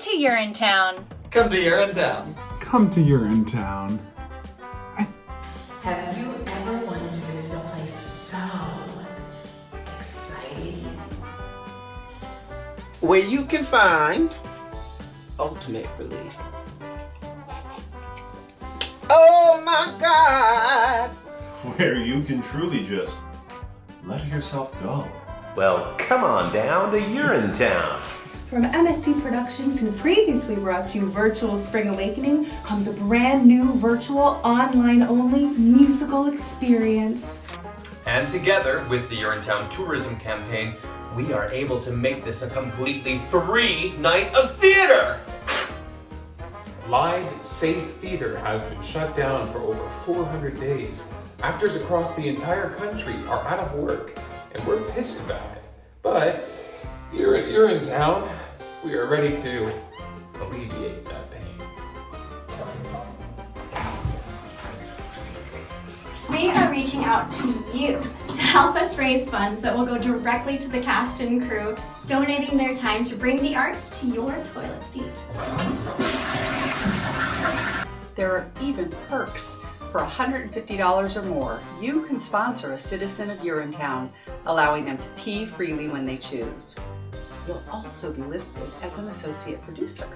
to URINETOWN. Come to URINETOWN. Come to URINETOWN. Have you ever wanted to visit a place so exciting? Where you can find ultimate relief. Oh my God! Where you can truly just let yourself go. Well, come on down to URINETOWN. From MSD Productions, who previously brought you Virtual Spring Awakening, comes a brand new virtual, online-only musical experience. And together with the URINETOWN tourism campaign, we are able to make this a completely free night of theater! Live, safe theater has been shut down for over 400 days. Actors across the entire country are out of work, and we're pissed about it. But you're in town. We are ready to alleviate that pain. We are reaching out to you to help us raise funds that will go directly to the cast and crew, donating their time to bring the arts to your toilet seat. There are even perks. For $150 or more, you can sponsor a citizen of URINETOWN, allowing them to pee freely when they choose. You'll also be listed as an associate producer.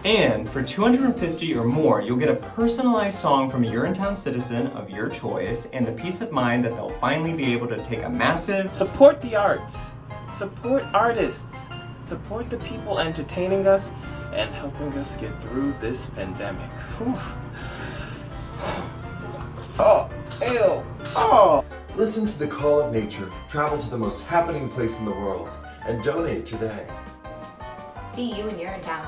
And for $250 or more, you'll get a personalized song from a URINETOWN citizen of your choice and the peace of mind that they'll finally be able to take a massive... Support the arts. Support artists. Support the people entertaining us and helping us get through this pandemic. Whew. Oh, ew, oh. Listen to the call of nature, travel to the most happening place in the world, and donate today. See you in URINETOWN.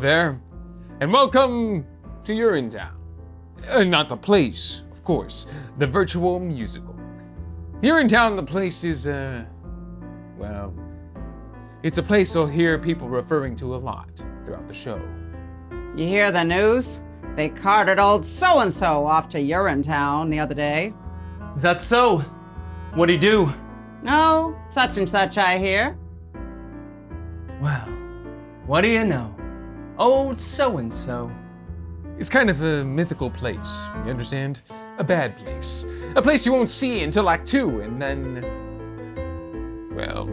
there, and welcome to URINETOWN. Not the place, of course, the virtual musical. URINETOWN, the place is, well, it's a place you'll hear people referring to a lot throughout the show. You hear the news? They carted old so-and-so off to URINETOWN the other day. Is that so? What'd he do? Oh, such and such, I hear. Well, what do you know? Old so-and-so. It's kind of a mythical place, you understand? A bad place. A place you won't see until Act 2, and then... well,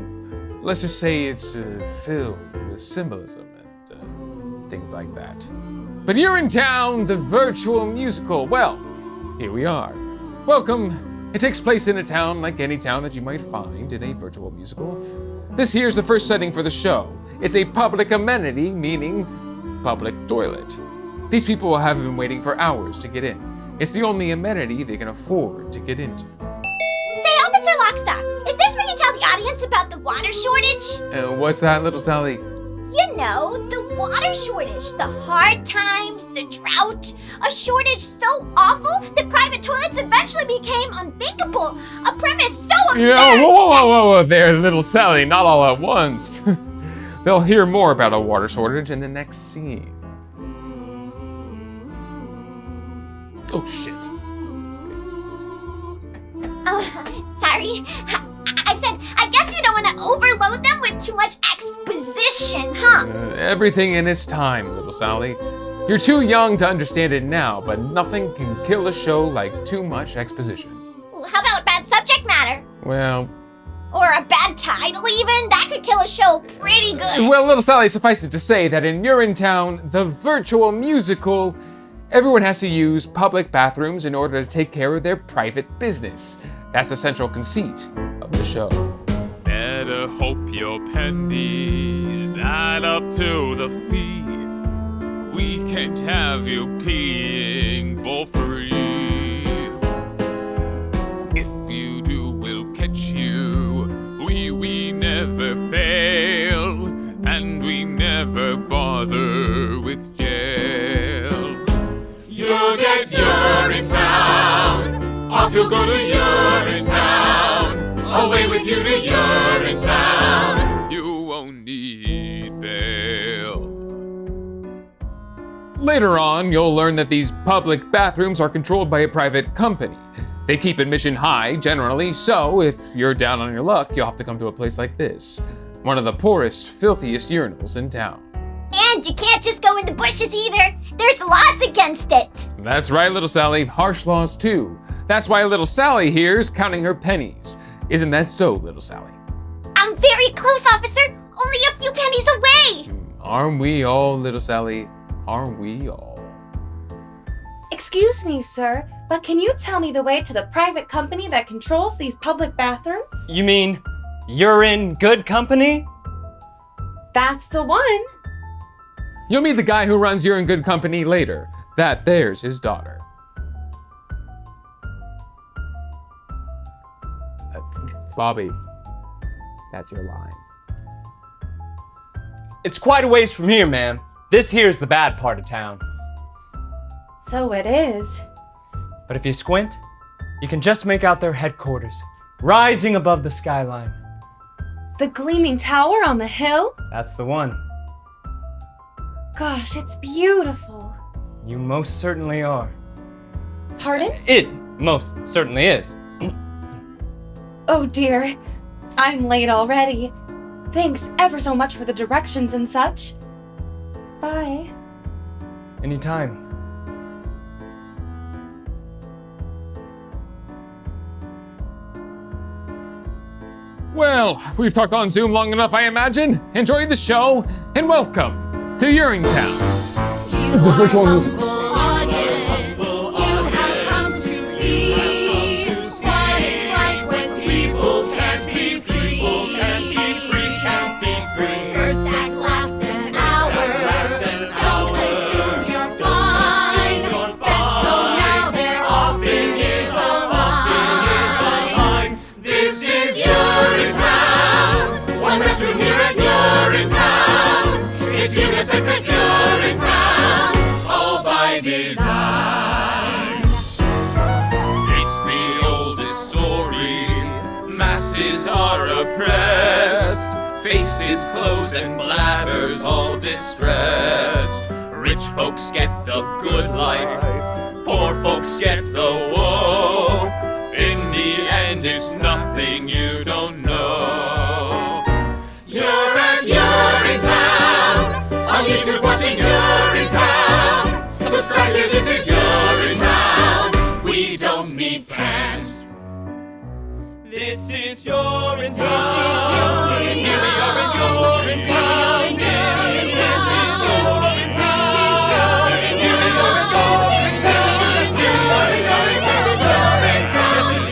let's just say it's filled with symbolism and things like that. But URINETOWN, the virtual musical, well, here we are. Welcome. It takes place in a town like any town that you might find in a virtual musical. This here's the first setting for the show. It's a public amenity, meaning public toilet. These people have been waiting for hours to get in. It's the only amenity they can afford to get into. Say, Officer Lockstock, is this where you tell the audience about the water shortage? What's that, little Sally? You know, the water shortage, the hard times, the drought. A shortage so awful that private toilets eventually became unthinkable. A premise so absurd. Yeah, whoa there, little Sally, not all at once. They'll hear more about a water shortage in the next scene. Oh, shit. Oh, sorry. I said, I guess you don't want to overload them with too much exposition, huh? Everything in its time, little Sally. You're too young to understand it now, but nothing can kill a show like too much exposition. How about bad subject matter? Well... or a bad title even? That could kill a show pretty good. Well, little Sally, suffice it to say that in URINETOWN, the virtual musical, everyone has to use public bathrooms in order to take care of their private business. That's the central conceit of the show. Better hope your pennies add up to the fee. We can't have you peeing for free. If you do, we'll catch you. We never fail, and we never bother with jail. You'll get URINETOWN. Off you'll go to URINETOWN. Away with you to URINETOWN. You won't need bail. Later on, you'll learn that these public bathrooms are controlled by a private company. They keep admission high, generally, so if you're down on your luck, you'll have to come to a place like this. One of the poorest, filthiest urinals in town. And you can't just go in the bushes either. There's laws against it. That's right, little Sally. Harsh laws, too. That's why little Sally here's counting her pennies. Isn't that so, little Sally? I'm very close, officer. Only a few pennies away. Aren't we all, little Sally? Aren't we all? Excuse me, sir, but can you tell me the way to the private company that controls these public bathrooms? You mean you're in good company? That's the one. You'll meet the guy who runs You're in Good Company later. There's his daughter. Bobby, that's your line. It's quite a ways from here, ma'am. This here's the bad part of town. So it is. But if you squint, you can just make out their headquarters, rising above the skyline. The gleaming tower on the hill? That's the one. Gosh, it's beautiful. You most certainly are. Pardon? It most certainly is. Oh dear, I'm late already. Thanks ever so much for the directions and such. Bye. Anytime. Well, we've talked on Zoom long enough, I imagine. Enjoy the show, and welcome to URINETOWN, the virtual musical. It's URINETOWN. It's URINETOWN. masses are oppressed, faces closed and bladders all distressed. Rich folks get the good life, poor folks get the woe. In the end, it's nothing you don't know. You're at URINETOWN, on YouTube watching URINETOWN. Subscribe here, this is URINETOWN. We don't need pants. This is URINETOWN. Here we are at URINETOWN. This is URINETOWN. Here we are at URINETOWN. This is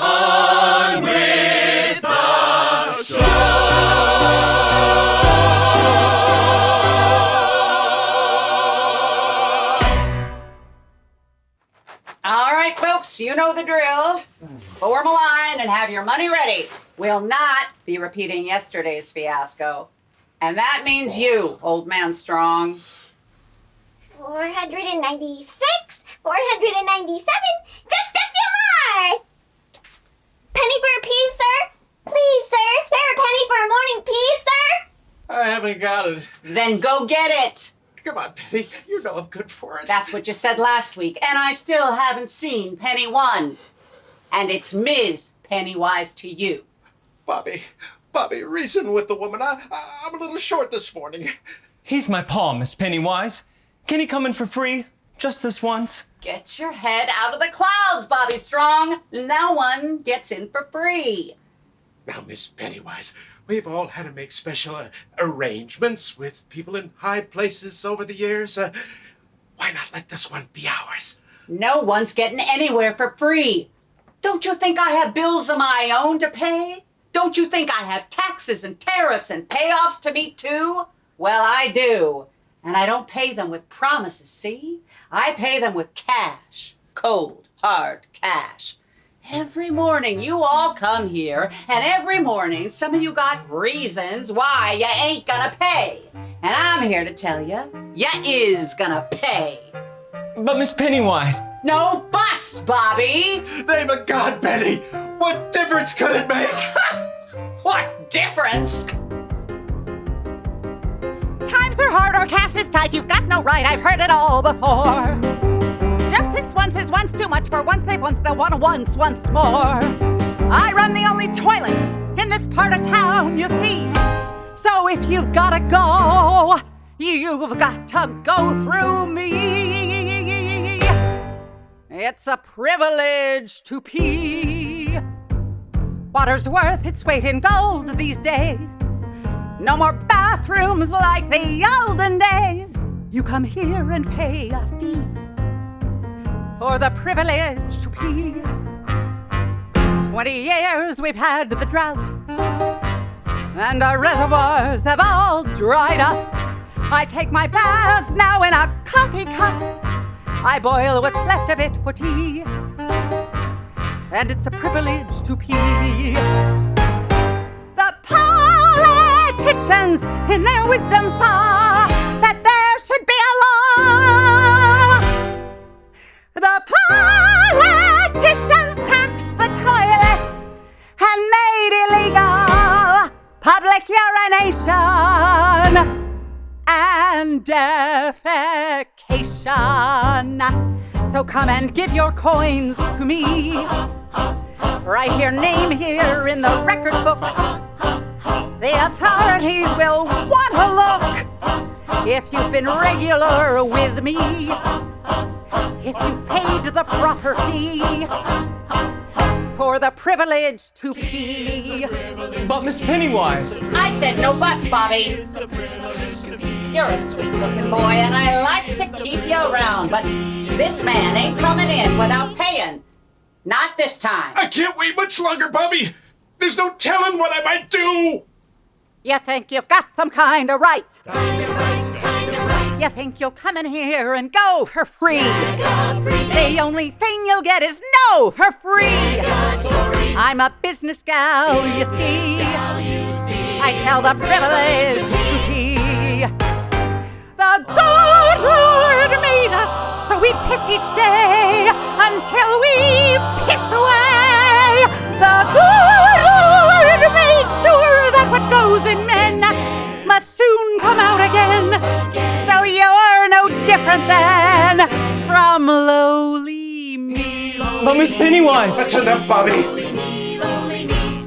On with the show! All right, folks, you know the drill. Form a line and have your money ready. We'll not be repeating yesterday's fiasco. And that means you, Old Man Strong. 496, 497, just a few more! Penny for a pea, sir? Please, sir, spare a penny for a morning pea, sir? I haven't got it. Then go get it. Come on, Penny. You know I'm good for it. That's what you said last week, and I still haven't seen Penny 1. And it's Ms. Pennywise to you. Bobby, reason with the woman. I'm a little short this morning. He's my paw, Miss Pennywise. Can he come in for free? Just this once? Get your head out of the clouds, Bobby Strong. No one gets in for free. Now, Miss Pennywise, we've all had to make special arrangements with people in high places over the years. Why not let this one be ours? No one's getting anywhere for free. Don't you think I have bills of my own to pay? Don't you think I have taxes and tariffs and payoffs to meet too? Well, I do. And I don't pay them with promises, see? I pay them with cash. Cold, hard cash. Every morning you all come here, and every morning some of you got reasons why you ain't gonna pay. And I'm here to tell you, you is gonna pay. But Miss Pennywise... No buts, Bobby! Name of God, Penny! What difference could it make? What difference? Times are hard or cash is tight, you've got no right, I've heard it all before. Just this once is once too much, for once they've once, they'll want to once more. I run the only toilet in this part of town, you see. So if you've gotta go, you've got to go through me. It's a privilege to pee. Water's worth its weight in gold these days. No more bathrooms like the olden days. You come here and pay a fee for the privilege to pee. 20 years we've had the drought, and our reservoirs have all dried up. I take my baths now in a coffee cup. I boil what's left of it for tea, and it's a privilege to pee. The politicians in their wisdom saw that there should be a law. The politicians taxed the toilets and made illegal public urination and defecation. So come and give your coins to me. Write your name here in the record book. The authorities will want to look if you've been regular with me, if you've paid the proper fee for the privilege to pee. But Miss Pennywise... I said no buts, Bobby. You're a sweet-looking boy, and I likes to keep you around, but this man ain't coming in without paying. Not this time. I can't wait much longer, Bobby. There's no telling what I might do. You think you've got some kind of right. You think you'll come in here and go for free. The only thing you'll get is no for free. I'm a business gal, you see. I sell the privilege to pee. The good Lord made us So we piss each day until we piss away. The good Lord made sure that what goes in men must soon come out again. So you're no different than from lowly me. But Miss Pennywise! That's enough, Bobby.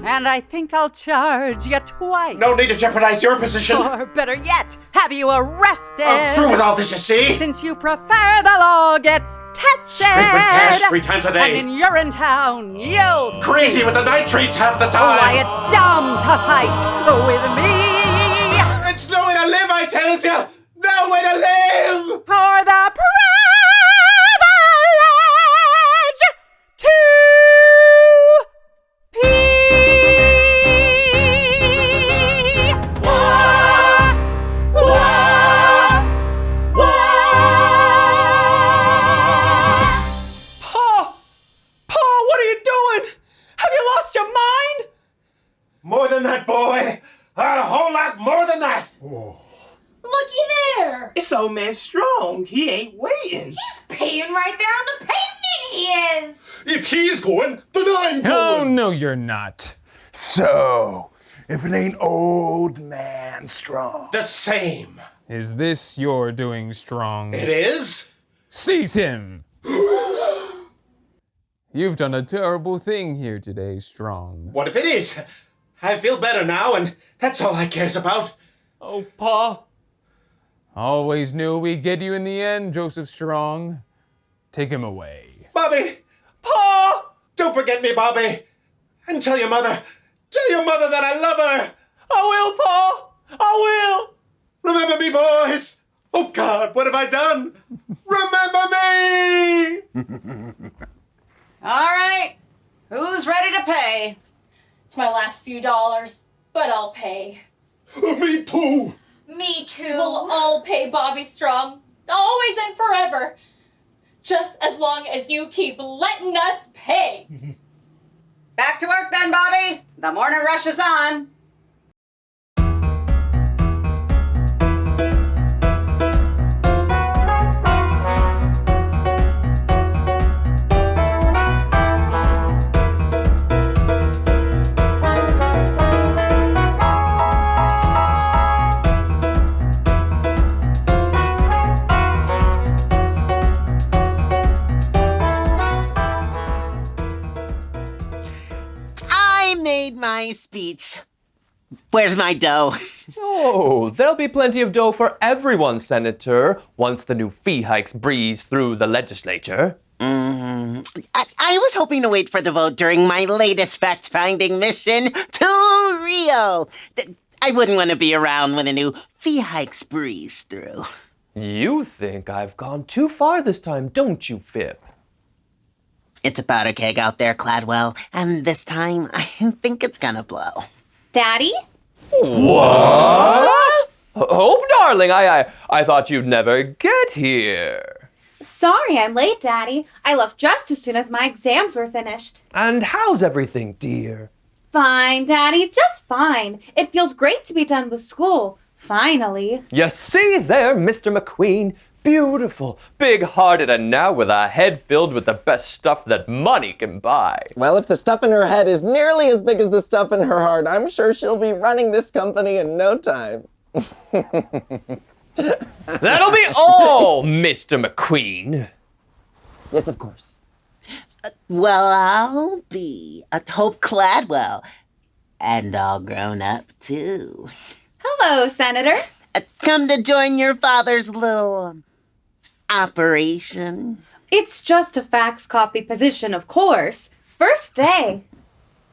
And I think I'll charge you twice. No need to jeopardize your position. Or better yet, have you arrested. I'm through with all this, you see. Since you prefer the law gets tested. Straight with cash 3 times a day. And in Urinetown, you'll Crazy see. with the nitrates half the time. Why, it's dumb to fight with me. It's no way to live, I tells you. No way to live. For the privilege to More than that, boy. A whole lot more than that. Looky there! It's old man Strong. He ain't waiting. He's paying right there on the pavement, he is! If he's going, then I'm going. Oh, no, you're not. So, if it ain't old man Strong. The same. Is this your doing, Strong? It is? Seize him! You've done a terrible thing here today, Strong. What if it is? I feel better now, and that's all I cares about. Oh, Pa. Always knew we'd get you in the end, Joseph Strong. Take him away. Bobby! Pa! Don't forget me, Bobby. And tell your mother that I love her. I will, Pa. I will. Remember me, boys. Oh, God, what have I done? Remember me! All right. Who's ready to pay? It's my last few dollars, but I'll pay. Me too. Me too. We'll all pay Bobby Strong. Always and forever. Just as long as you keep letting us pay. Back to work then, Bobby. The morning rush is on. My speech. Where's my dough? Oh, there'll be plenty of dough for everyone, Senator, once the new fee hikes breeze through the legislature. I was hoping to wait for the vote during my latest fact-finding mission to Rio. I wouldn't want to be around when a new fee hikes breeze through. You think I've gone too far this time, don't you, Fipp? It's a powder keg out there, Cladwell, and this time I think it's gonna blow. Daddy? What? Hope, darling, I thought you'd never get here. Sorry I'm late, Daddy. I left just as soon as my exams were finished. And how's everything, dear? Fine, Daddy, just fine. It feels great to be done with school. Finally. You see there, Mr. McQueen? Beautiful, big-hearted, and now with a head filled with the best stuff that money can buy. Well, if the stuff in her head is nearly as big as the stuff in her heart, I'm sure she'll be running this company in no time. That'll be all, Mr. McQueen. Yes, of course. Well, I'll be a Hope Cladwell, and all grown up, too. Hello, Senator. Come to join your father's little operation. It's just a fax copy position, of course. First day.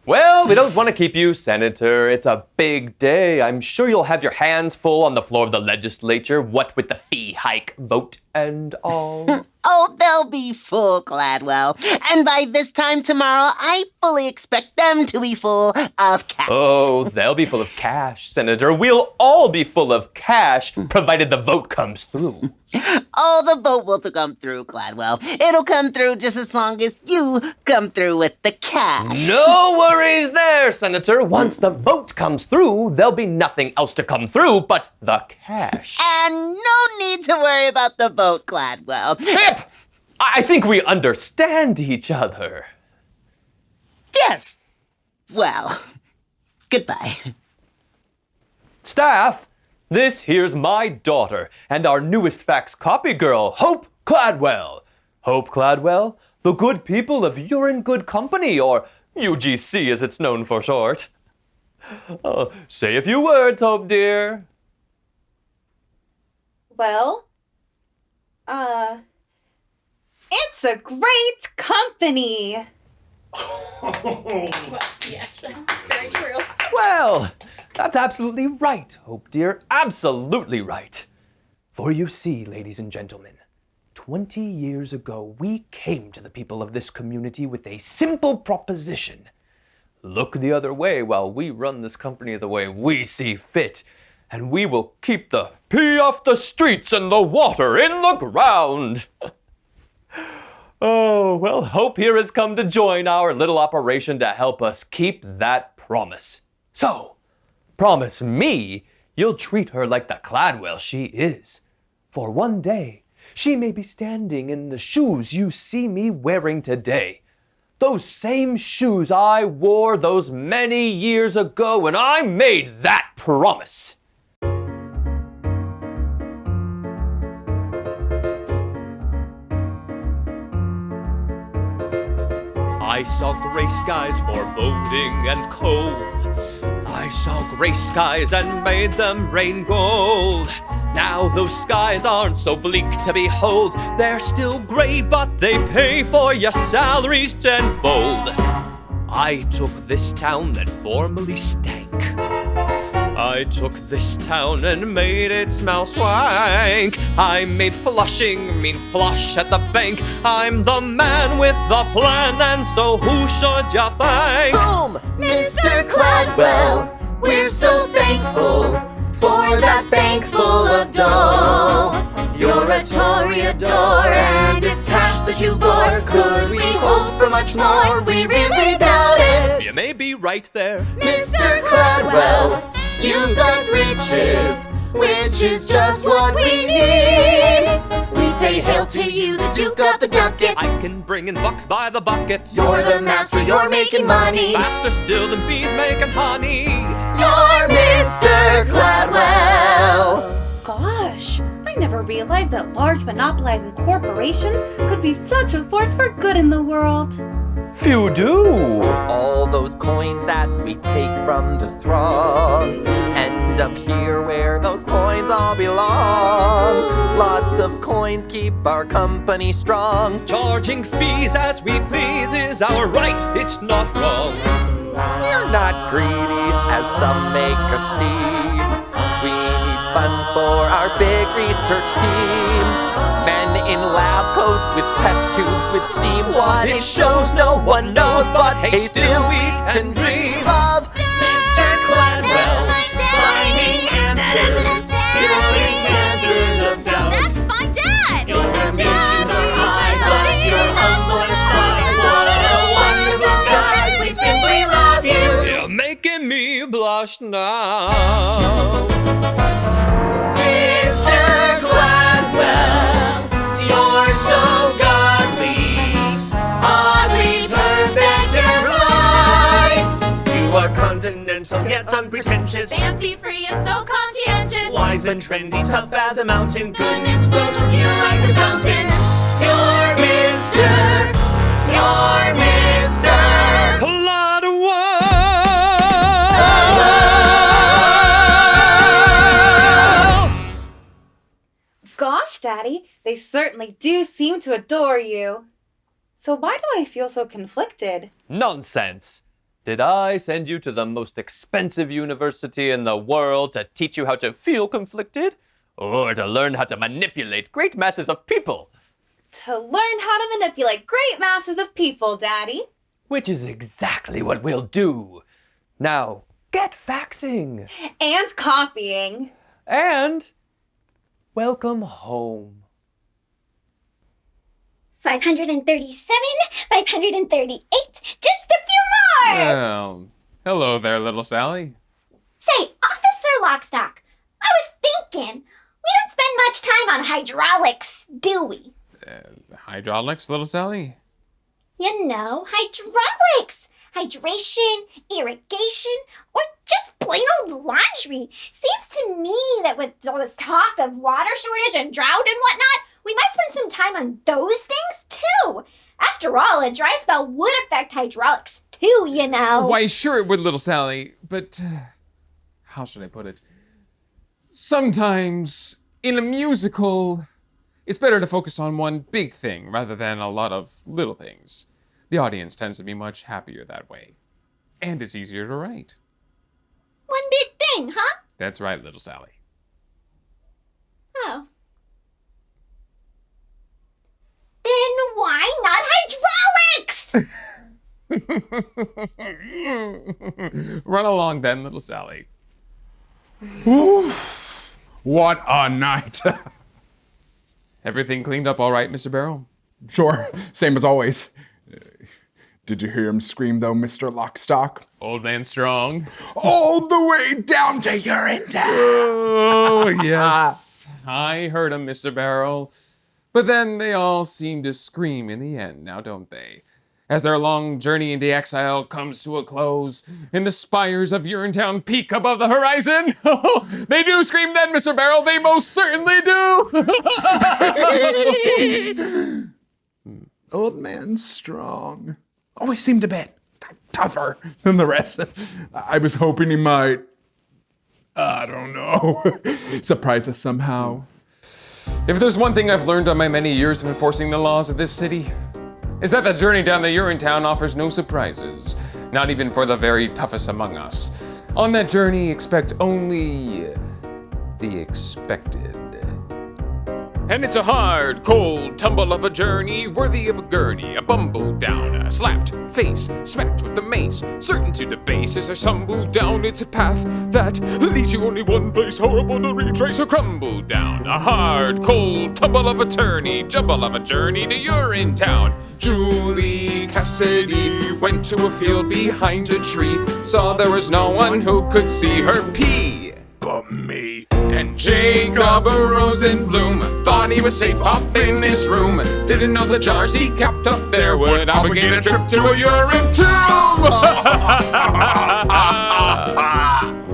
Well, we don't want to keep you, Senator. It's a big day. I'm sure you'll have your hands full on the floor of the legislature, what with the fee hike vote and all. Oh, they'll be full, Cladwell. And by this time tomorrow, I fully expect them to be full of cash. Oh, they'll be full of cash, Senator. We'll all be full of cash, provided the vote comes through. Oh, the vote will come through, Cladwell. It'll come through just as long as you come through with the cash. No worries there, Senator. Once the vote comes through, there'll be nothing else to come through but the cash. And no need to worry about the vote, Cladwell. Fipp! I think we understand each other. Yes. Well, goodbye. Staff, this here's my daughter and our newest fax copy girl, Hope Cladwell. Hope Cladwell, the good people of Urine Good Company, or UGC as it's known for short. Say a few words, Hope dear. Well, it's a great company. Well, yes, that's very true. Well, that's absolutely right, Hope dear, absolutely right. For you see, ladies and gentlemen, 20 years ago, we came to the people of this community with a simple proposition. Look the other way while we run this company the way we see fit, and we will keep the pee off the streets and the water in the ground. Oh, well, Hope here has come to join our little operation to help us keep that promise. So, promise me you'll treat her like the Cladwell she is. For one day, she may be standing in the shoes you see me wearing today. Those same shoes I wore those many years ago when I made that promise. I saw gray skies foreboding and cold. I saw gray skies and made them rain gold. Now those skies aren't so bleak to behold. They're still gray, but they pay for your salaries tenfold. I took this town that formerly stank. I took this town and made it smell swank. I made Flushing mean flush at the bank. I'm the man with the plan, and so who should you thank? Boom! Mr. Cladwell, we're so thankful for that bank full of dough. You're a Toreador and it's cash that you bore. Could we hope for much more? We really doubt it. You may be right there, Mr. Cladwell, you've got riches, which is just what we need. We say hail to you, the Duke of the Ducats. I can bring in bucks by the buckets. You're the master, you're making money. Faster still than bees making honey. You're Mr. Cladwell. Gosh, I never realized that large monopolizing corporations could be such a force for good in the world. Few do. All those coins that we take from the throng end up here where those coins all belong. Lots of coins keep our company strong. Charging fees as we please is our right, it's not wrong. We're not greedy as some make us seem. We need funds for our big research team. Men in lab coats with test tubes with steam. What it shows no one knows, but hey, still we can dream of Mr. Cladwell, finding answers, curing cancers of doubt. That's my dad! Your ambitions are high, but you're humble and smart. What a wonderful guy, we simply love you. You're making me blush now. Mr. Cladwell, you're so godly, oddly perfect and right. You are continental yet unpretentious, Fancy-free and so conscientious. wise and trendy, tough as a mountain. Goodness flows from you like a fountain. You're Mr. Gosh, Daddy, they certainly do seem to adore you. So why do I feel so conflicted? Nonsense. Did I send you to the most expensive university in the world to teach you how to feel conflicted? Or to learn how to manipulate great masses of people? To learn how to manipulate great masses of people, Daddy. Which is exactly what we'll do. Now, get faxing. And copying. And welcome home. 537, 538, just a few more! Well, hello there, little Sally. Say, Officer Lockstock, I was thinking, we don't spend much time on hydraulics, do we? Hydraulics, little Sally? You know, hydraulics! Hydration, irrigation, or just plain old laundry. Seems to me that with all this talk of water shortage and drought and whatnot, we might spend some time on those things too. After all, a dry spell would affect hydraulics too, you know. Why, sure it would, little Sally, but how should I put it? Sometimes, in a musical, it's better to focus on one big thing rather than a lot of little things. The audience tends to be much happier that way. And it's easier to write. One big thing, huh? That's right, little Sally. Oh. Then why not hydraulics? Run along then, little Sally. Oof. What a night. Everything cleaned up all right, Mr. Barrow? Sure, same as always. Did you hear him scream, though, Mr. Lockstock? Old man strong. All the way down to URINETOWN. Oh, yes. I heard him, Mr. Barrow. But then they all seem to scream in the end, now don't they? As their long journey into exile comes to a close, and the spires of URINETOWN peak above the horizon. They do scream then, Mr. Barrow. They most certainly do. Old man strong. Always seemed a bit tougher than the rest. I was hoping he might, I don't know, surprise us somehow. If there's one thing I've learned on my many years of enforcing the laws of this city, is that the journey down the URINETOWN offers no surprises, not even for the very toughest among us. On that journey, expect only the expected. And it's a hard, cold tumble of a journey worthy of a gurney, a bumble down, a slapped face, smacked with the mace, certain to debase as I stumble down. It's a path that leads you only one place, horrible to retrace or crumble down. A hard, cold tumble of a tourney, jumble of a journey to URINETOWN. Julie Cassidy went to a field behind a tree, saw there was no one who could see her pee. But me. And Jacob Rosenblum thought he was safe up in his room. Didn't know the jars he kept up there would obligate a trip to a urine tomb.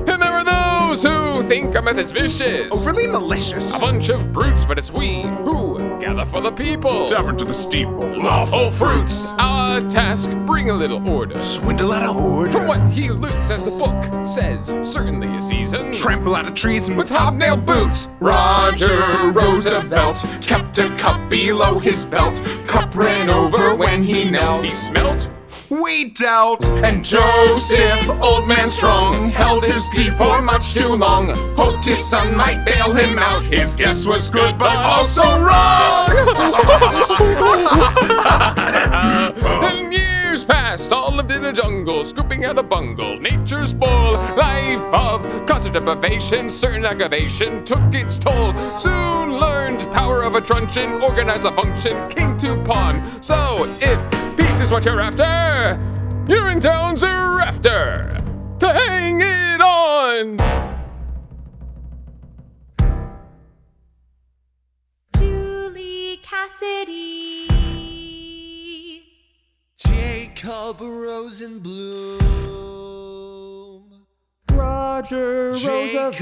And there are those who think our method's vicious, overly malicious, a bunch of brutes, but it's we who gather for the people. Tavern to the steeple, lawful fruits. Our task, bring a little order. Swindle out a horde. For what he loots, as the book says, certainly a season. Trample out of trees with hobnail boots. Roger Roosevelt kept a cup below his belt. Cup ran over when he knelt. He smelt. We dealt. And Joseph, old man strong, held his pee for much too long. Hoped his son might bail him out. His guess was good, but also wrong. And years passed, all lived in a jungle, scooping out a bungle. Nature's bowl, life of constant deprivation, certain aggravation took its toll. Soon learned power of a truncheon, organize a function, king to pawn. So if peace is what you're after, URINETOWN's a rafter to hang it on. Julie Cassidy, Jacob Rosenblum, Roger Roosevelt,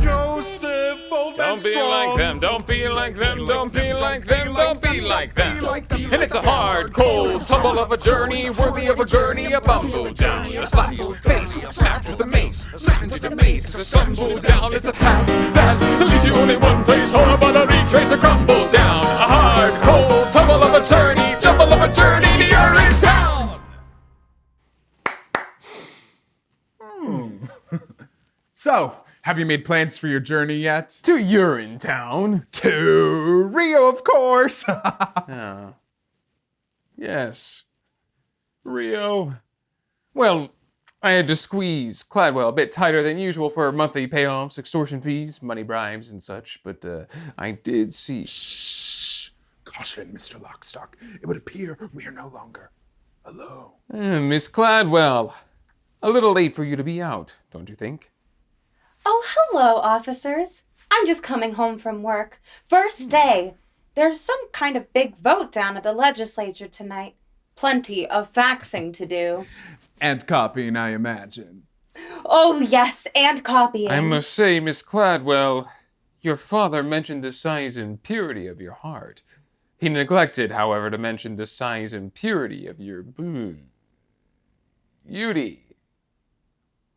Joseph Don't be like them, don't be like them, don't be like them, don't be like them. And it's a hard, cold tumble of a journey worthy of a gurney, a bumble down, a slapped face, smacked with a mace, certain to the mace, a stumble down. It's a path that leads you only one place, horrible to retrace or crumble down. A hard, cold tumble of a journey, jumble of a journey to URINETOWN. So, have you made plans for your journey yet? To URINETOWN. To Rio, of course. Oh. Yes. Rio. Well, I had to squeeze Cladwell a bit tighter than usual for monthly payoffs, extortion fees, money bribes, and such, but I did see. Shh. Caution, Mr. Lockstock. It would appear we are no longer alone. Miss Cladwell. A little late for you to be out, don't you think? Oh, hello, officers. I'm just coming home from work. First day. There's some kind of big vote down at the legislature tonight. Plenty of faxing to do. And copying, I imagine. Oh, yes, and copying. I must say, Miss Cladwell, your father mentioned the size and purity of your heart. He neglected, however, to mention the size and purity of your beauty.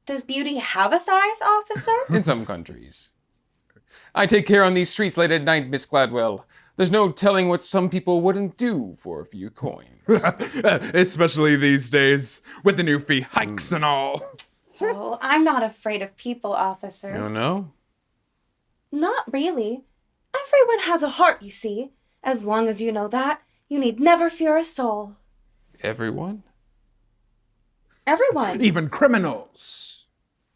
Does beauty have a size, officer? In some countries. I take care on these streets late at night, Miss Cladwell. There's no telling what some people wouldn't do for a few coins. Especially these days, with the new fee hikes and all. Oh, I'm not afraid of people, officers. No? Not really. Everyone has a heart, you see. As long as you know that, you need never fear a soul. Everyone? Everyone. Even criminals.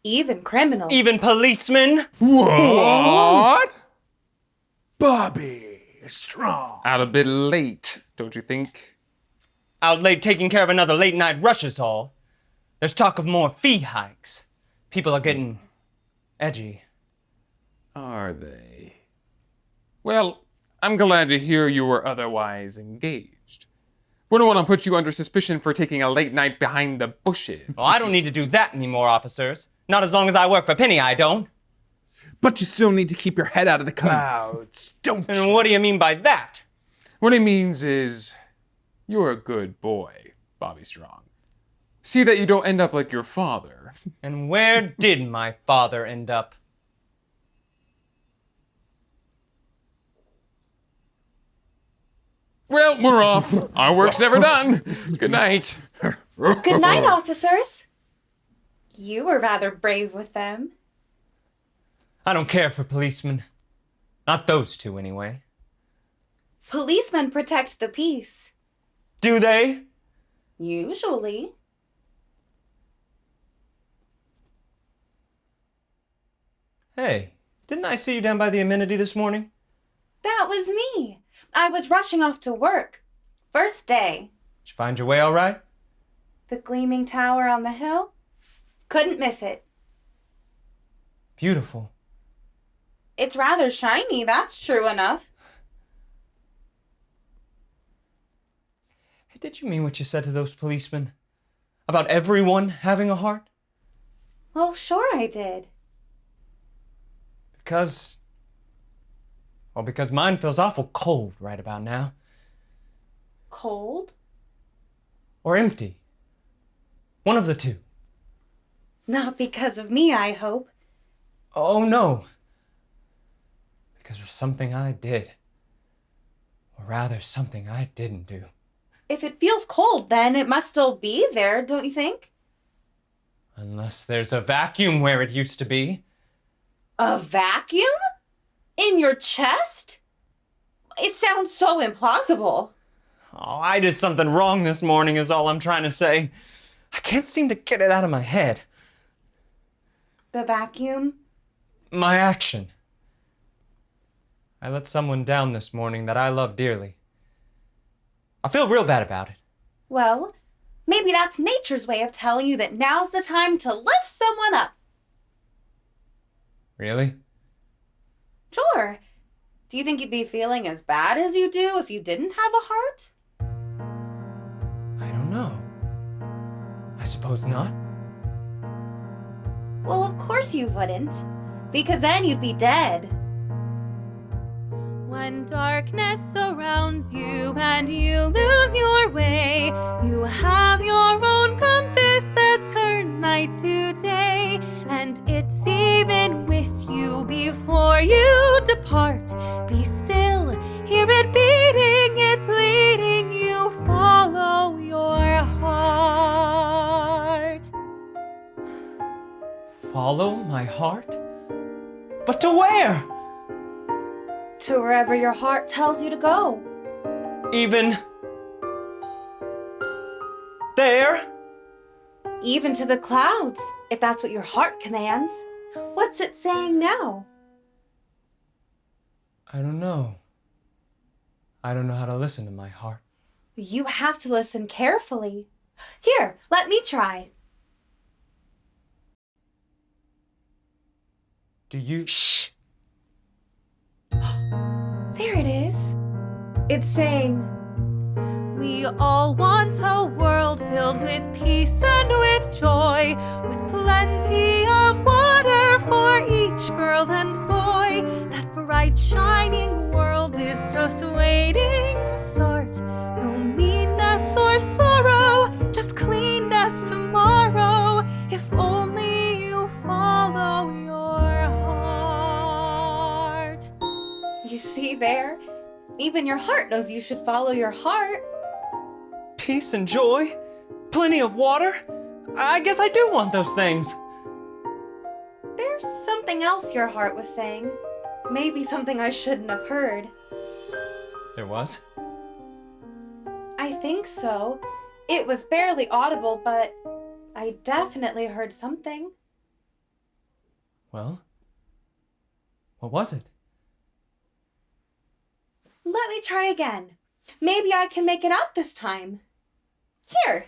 Even criminals. Even policemen? What? Bobby, strong. Out a bit late, don't you think? Out late taking care of another late night rush is all. There's talk of more fee hikes. People are getting edgy. Are they? Well, I'm glad to hear you were otherwise engaged. We don't want to put you under suspicion for taking a late night behind the bushes. Well, I don't need to do that anymore, officers. Not as long as I work for Penny, I don't. But you still need to keep your head out of the clouds, don't you? And what do you mean by that? What he means is, you're a good boy, Bobby Strong. See that you don't end up like your father. And where did my father end up? Well, we're off. Our work's never done. Good night. Good night, officers. You were rather brave with them. I don't care for policemen. Not those two, anyway. Policemen protect the peace. Do they? Usually. Hey, didn't I see you down by the amenity this morning? That was me. I was rushing off to work. First day. Did you find your way all right? The gleaming tower on the hill? Couldn't miss it. Beautiful. It's rather shiny, that's true enough. Hey, did you mean what you said to those policemen? About everyone having a heart? Well, sure I did. Because mine feels awful cold right about now. Cold? Or empty. One of the two. Not because of me, I hope. Oh, no. Because of something I did. Or rather, something I didn't do. If it feels cold, then it must still be there, don't you think? Unless there's a vacuum where it used to be. A vacuum? In your chest? It sounds so implausible. Oh, I did something wrong this morning is all I'm trying to say. I can't seem to get it out of my head. The vacuum? My action. I let someone down this morning that I love dearly. I feel real bad about it. Well, maybe that's nature's way of telling you that now's the time to lift someone up. Really? Sure. Do you think you'd be feeling as bad as you do if you didn't have a heart? I don't know. I suppose not. Well, of course you wouldn't. Because then you'd be dead. When darkness surrounds you and you lose your way, you have your own compass that turns night to day, and it's even with you before you depart. Be still, hear it beating, it's leading you, follow your heart. Follow my heart? But to where? To wherever your heart tells you to go. Even there? Even to the clouds, if that's what your heart commands. What's it saying now? I don't know. I don't know how to listen to my heart. You have to listen carefully. Here, let me try. Do you... Shh! It's saying, we all want a world filled with peace and with joy, with plenty of water for each girl and boy. That bright, shining world is just waiting to start. No meanness or sorrow, just cleanness tomorrow, if only you follow your heart. you see there? Even your heart knows you should follow your heart. Peace and joy? Plenty of water? I guess I do want those things. There's something else your heart was saying. Maybe something I shouldn't have heard. There was? I think so. It was barely audible, but I definitely heard something. Well, what was it? Let me try again. Maybe I can make it out this time. Here.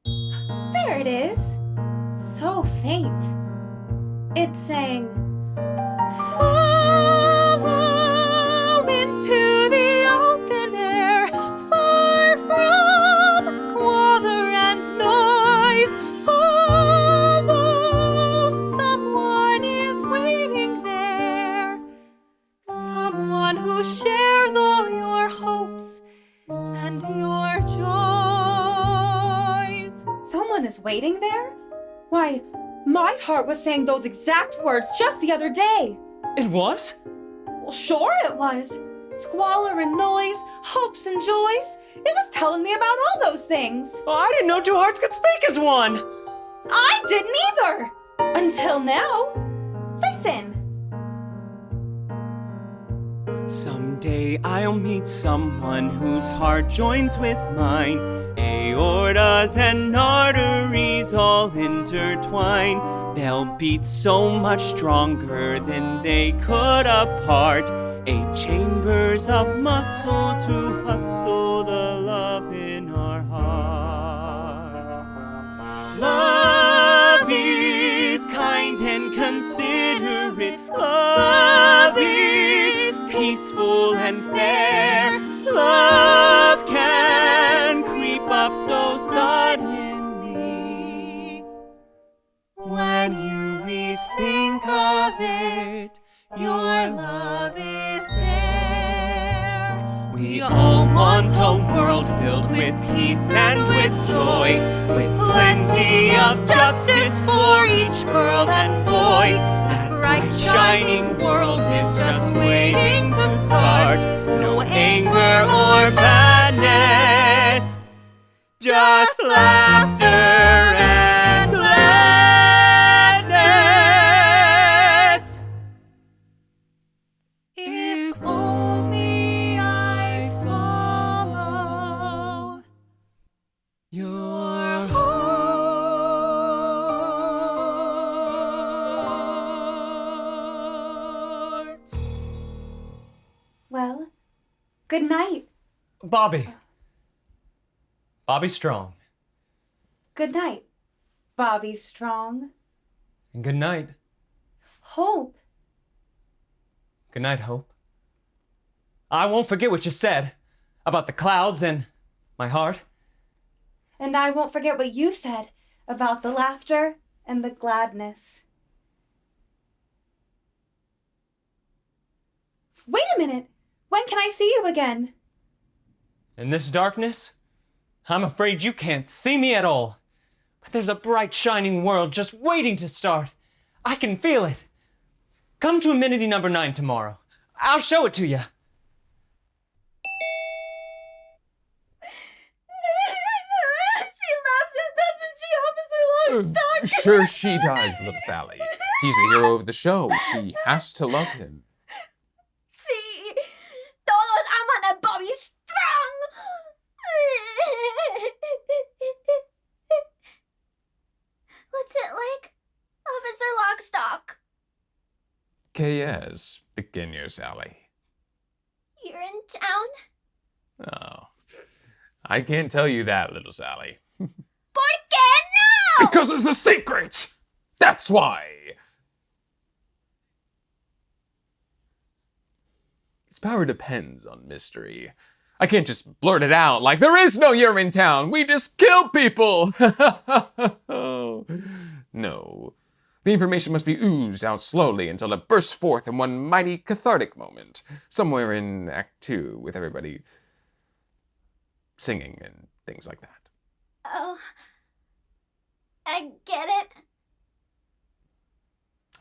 There it is. So faint. It's saying, follow into the open air, far from squalor and noise. Follow, someone is waiting there, someone who shares all your hopes and your joys. Someone is waiting there? Why, my heart was saying those exact words just the other day. It was? Well, sure it was. Squalor and noise, hopes and joys. It was telling me about all those things. Oh, I didn't know two hearts could speak as one. I didn't either. Until now. Listen. Someday I'll meet someone whose heart joins with mine. Aortas and arteries all intertwine. They'll beat so much stronger than they could apart. 8 chambers of muscle to hustle the love in our heart. Love is kind and considerate. Love is peaceful and fair. Love can creep up so suddenly. When you least think of it, your love is there. We all want a world filled with peace and with joy, with plenty of justice for each girl and boy. That bright shining world is just waiting to start. No anger or badness, just laughter and gladness. If only I follow your heart. Well, good night. Bobby. Bobby Strong. Good night, Bobby Strong. And good night. Hope. Good night, Hope. I won't forget what you said about the clouds and my heart. And I won't forget what you said about the laughter and the gladness. Wait a minute. When can I see you again? In this darkness, I'm afraid you can't see me at all. But there's a bright, shining world just waiting to start. I can feel it. Come to amenity number 9 tomorrow. I'll show it to you. She loves him, doesn't she, Officer Lockstock? Sure she does, little Sally. He's the hero of the show. She has to love him. Sí, todos aman a Bobby Strong. What's it like, Officer Lockstock? K.S. Pequeño Sally. You're in town? Oh, I can't tell you that, little Sally. ¿Por qué no? Because it's a secret! That's why! power depends on mystery. I can't just blurt it out like, there is no Urinetown, we just kill people! No. The information must be oozed out slowly until it bursts forth in one mighty cathartic moment, somewhere in Act 2, with everybody singing and things like that. Oh, I get it.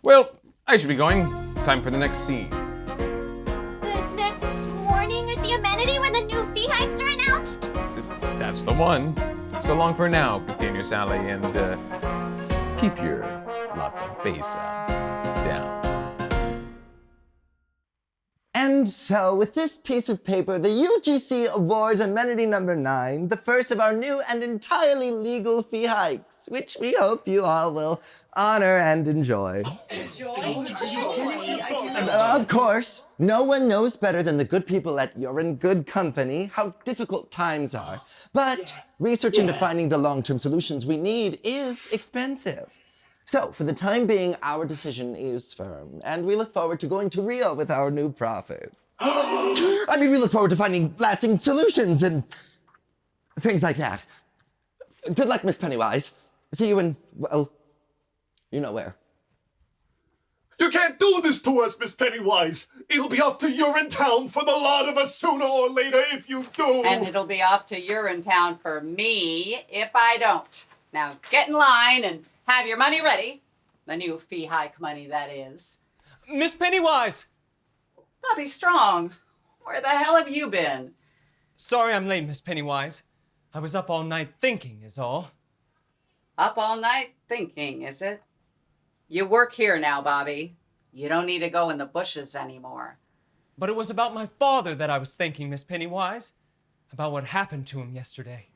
Well, I should be going. It's time for the next scene. The next morning at the amenity when the new fee hikes are announced? That's the one. So long for now, Pequeño Sally, and keep your La Cabeza down. And so, with this piece of paper, the UGC awards amenity number 9, the first of our new and entirely legal fee hikes, which we hope you all will honor and enjoy. Of course, no one knows better than the good people at You're in Good Company how difficult times are. But research into finding the long-term solutions we need is expensive. So, for the time being, our decision is firm, and we look forward to going to Rio with our new profits. We look forward to finding lasting solutions and things like that. Good luck, Miss Pennywise. See you in, well, you know where. You can't do this to us, Miss Pennywise. It'll be off to Urinetown for the lot of us sooner or later if you do. And it'll be off to Urinetown for me if I don't. Now get in line and have your money ready. The new fee hike money, that is. Miss Pennywise! Bobby Strong, where the hell have you been? Sorry I'm late, Miss Pennywise. I was up all night thinking, is all. Up all night thinking, is it? You work here now, Bobby. You don't need to go in the bushes anymore. But it was about my father that I was thinking, Miss Pennywise. About what happened to him yesterday.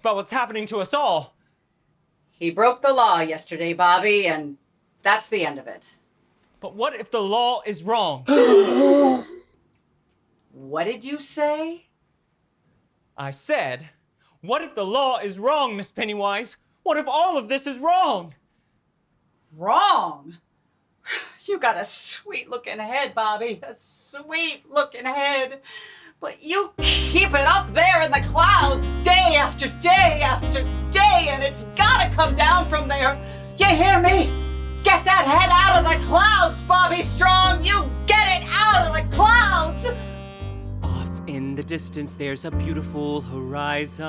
About what's happening to us all. He broke the law yesterday, Bobby, and that's the end of it. But what if the law is wrong? What did you say? I said, what if the law is wrong, Miss Pennywise? What if all of this is wrong? Wrong? You got a sweet-looking head, Bobby. A sweet-looking head. But you keep it up there in the clouds day after day after day, and it's gotta come down from there. You hear me? Get that head out of the clouds, Bobby Strong! You get it out of the clouds! Off in the distance, there's a beautiful horizon.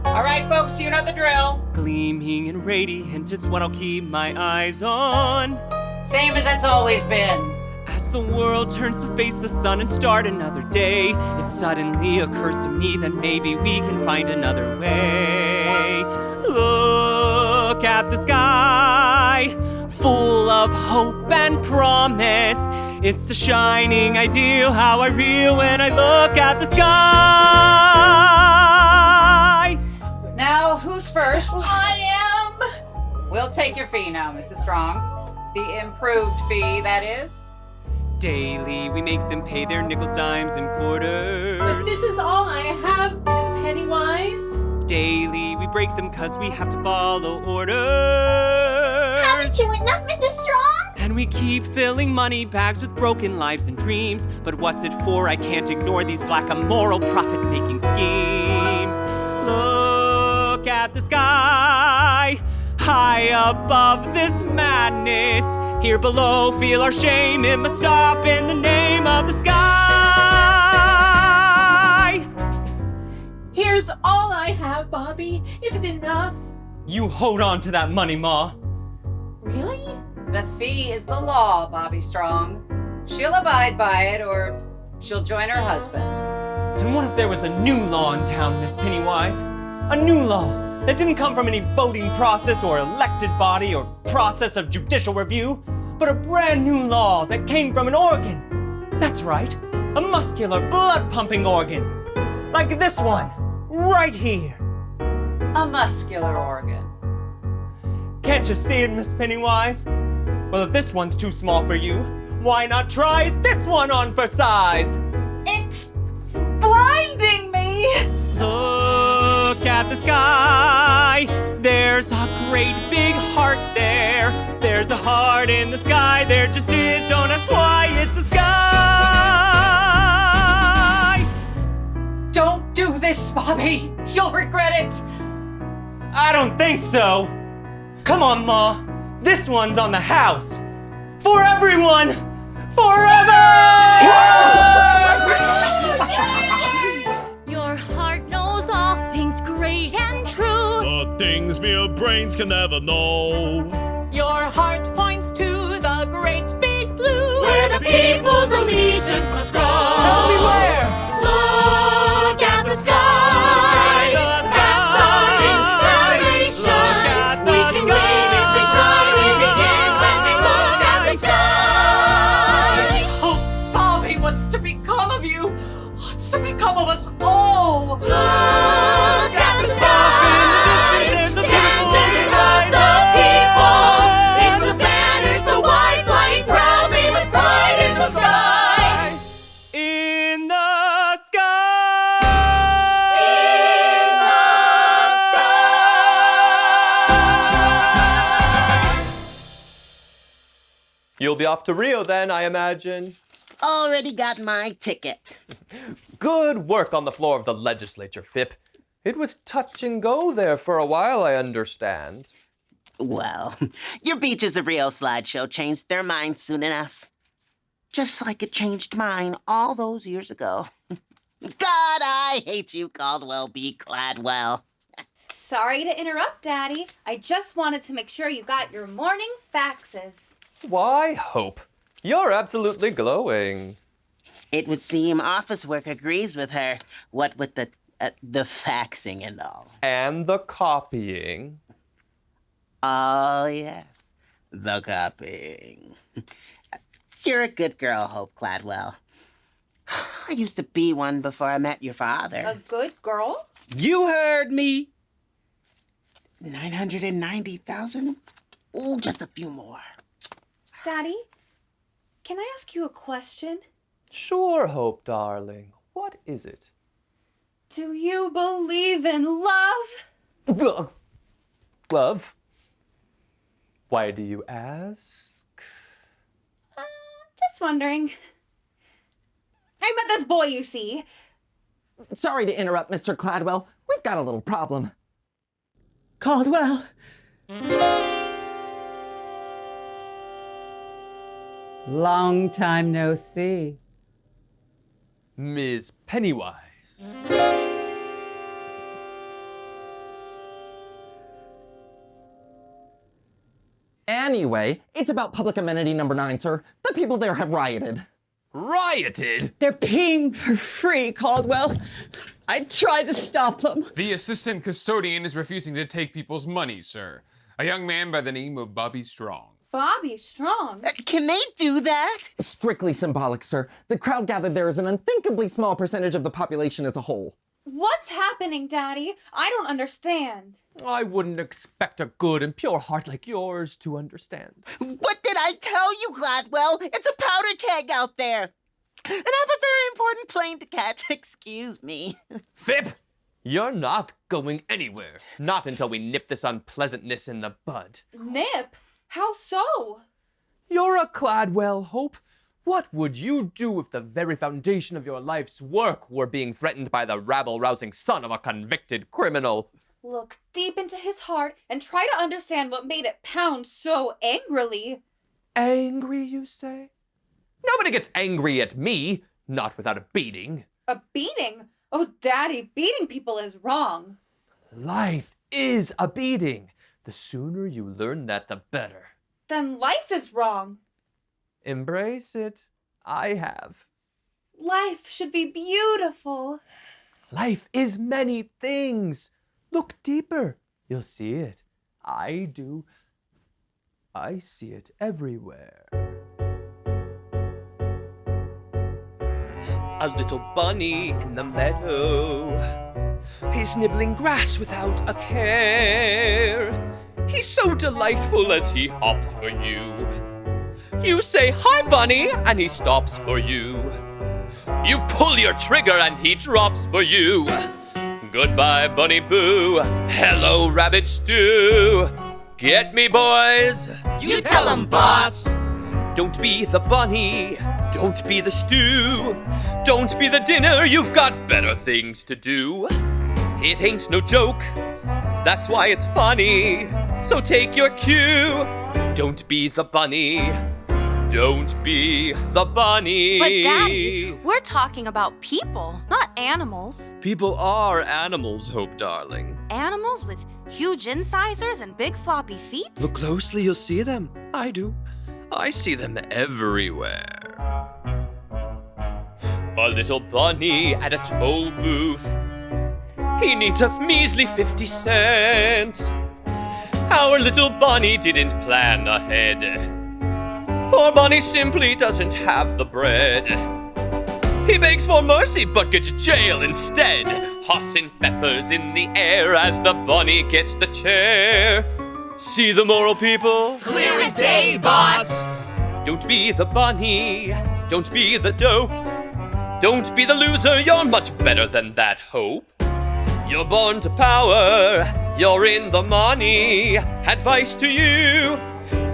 All right, folks, you know the drill. Gleaming and radiant, it's what I'll keep my eyes on. Same as it's always been. As the world turns to face the sun and start another day, it suddenly occurs to me that maybe we can find another way. Look at the sky, full of hope and promise. It's a shining ideal how I feel when I look at the sky. Now, who's first? I am. We'll take your fee now, Mrs. Strong. The improved fee, that is. Daily, we make them pay their nickels, dimes, and quarters. But this is all I have, Miss Pennywise. Daily, we break them cause we have to follow orders. Haven't you enough, Mrs. Strong? And we keep filling money bags with broken lives and dreams. But what's it for? I can't ignore these black immoral profit-making schemes. Look at the sky, high above this madness. Here below, feel our shame. It must stop in the name of the sky. Here's all I have, Bobby. Is it enough? You hold on to that money, Ma. Really? The fee is the law, Bobby Strong. She'll abide by it, or she'll join her husband. And what if there was a new law in town, Miss Pennywise? A new law that didn't come from any voting process or elected body or process of judicial review, but a brand new law that came from an organ. That's right, a muscular, blood-pumping organ. Like this one, right here. A muscular organ. Can't you see it, Miss Pennywise? Well, if this one's too small for you, why not try this one on for size? It's blinding me! Look at the sky. There's a great big heart there. There's a heart in the sky. There just is. Don't ask why. It's the sky. do this, Bobby. You'll regret it. I don't think so. Come on, Ma. This one's on the house. For everyone! Forever! Your heart knows all things great and true. The things mere brains can never know. Your heart points to the great big blue, where the people's allegiance must go. Tell me where! Look at the sky. That's our inspiration. We can win if we try. We begin when we look at the sky. Oh, Bobby, what's to become of you? What's to become of us all? Look at the sky. Standard of the people. It's a banner so wide, flying proudly with pride in the sky. In the sky! You'll be off to Rio then, I imagine. Already got my ticket. Good work on the floor of the legislature, Fipp. It was touch and go there for a while, I understand. Well, your Beaches of Rio slideshow changed their minds soon enough. Just like it changed mine all those years ago. God, I hate you, Caldwell B. Cladwell. Sorry to interrupt, Daddy. I just wanted to make sure you got your morning faxes. Why, Hope? You're absolutely glowing. It would seem office work agrees with her, what with the faxing and all. And the copying. Oh, yes, the copying. You're a good girl, Hope Cladwell. I used to be one before I met your father. A good girl? You heard me. 990,000? Oh, just a few more. Daddy, can I ask you a question? Sure, Hope, darling. What is it? Do you believe in love? Love? Why do you ask? Just wondering. I met this boy, you see. Sorry to interrupt, Mr. Cladwell. We've got a little problem. Caldwell. Long time no see. Ms. Pennywise. Anyway, it's about public amenity number 9, sir. The people there have rioted. Rioted? They're peeing for free, Caldwell. I tried to stop them. The assistant custodian is refusing to take people's money, sir. A young man by the name of Bobby Strong. Bobby Strong? Can they do that? Strictly symbolic, sir. The crowd gathered there is an unthinkably small percentage of the population as a whole. What's happening, Daddy? I don't understand. I wouldn't expect a good and pure heart like yours to understand. What did I tell you, Cladwell? It's a powder keg out there. And I have a very important plane to catch. Excuse me. Fipp! You're not going anywhere. Not until we nip this unpleasantness in the bud. Nip? How so? You're a Cladwell, Hope. What would you do if the very foundation of your life's work were being threatened by the rabble-rousing son of a convicted criminal? Look deep into his heart and try to understand what made it pound so angrily. Angry, you say? Nobody gets angry at me, not without a beating. A beating? Oh, Daddy, beating people is wrong. Life is a beating. The sooner you learn that, the better. Then life is wrong. Embrace it. I have. Life should be beautiful. Life is many things. Look deeper. You'll see it. I do. I see it everywhere. A little bunny in the meadow. He's nibbling grass without a care. He's so delightful as he hops for you. You say, "Hi, bunny," and he stops for you. You pull your trigger and he drops for you. Goodbye, Bunny Boo. Hello, Rabbit Stew. Get me, boys? You tell 'em, boss. Don't be the bunny, don't be the stew, don't be the dinner, you've got better things to do. It ain't no joke, that's why it's funny, so take your cue. Don't be the bunny, don't be the bunny. But Daddy, we're talking about people, not animals. People are animals, Hope darling. Animals with huge incisors and big floppy feet? Look closely, you'll see them. I do. I see them everywhere. A little bunny at a toll booth. He needs a measly 50 cents. Our little bunny didn't plan ahead. Poor bunny simply doesn't have the bread. He begs for mercy but gets jail instead. Hoss and feathers in the air as the bunny gets the chair. See the moral, people? Clear as day, boss! Don't be the bunny, don't be the dope. Don't be the loser, you're much better than that, Hope. You're born to power, you're in the money. Advice to you,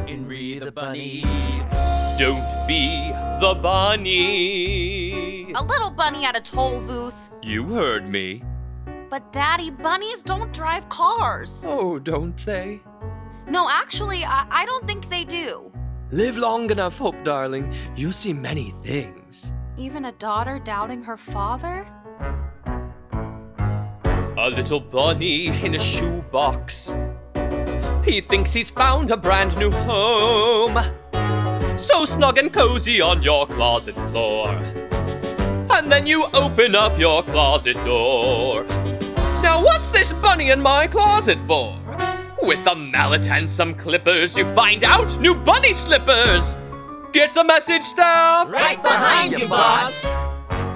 Henry the bunny. don't be the bunny. A little bunny at a toll booth. You heard me. But Daddy, bunnies don't drive cars. Oh, don't they? No, actually, I don't think they do. Live long enough, Hope darling, you'll see many things. Even a daughter doubting her father? A little bunny in a shoebox. He thinks he's found a brand new home. So snug and cozy on your closet floor. And then you open up your closet door. Now what's this bunny in my closet for? With a mallet and some clippers, you find out new bunny slippers. Get the message, staff? Right behind you, boss.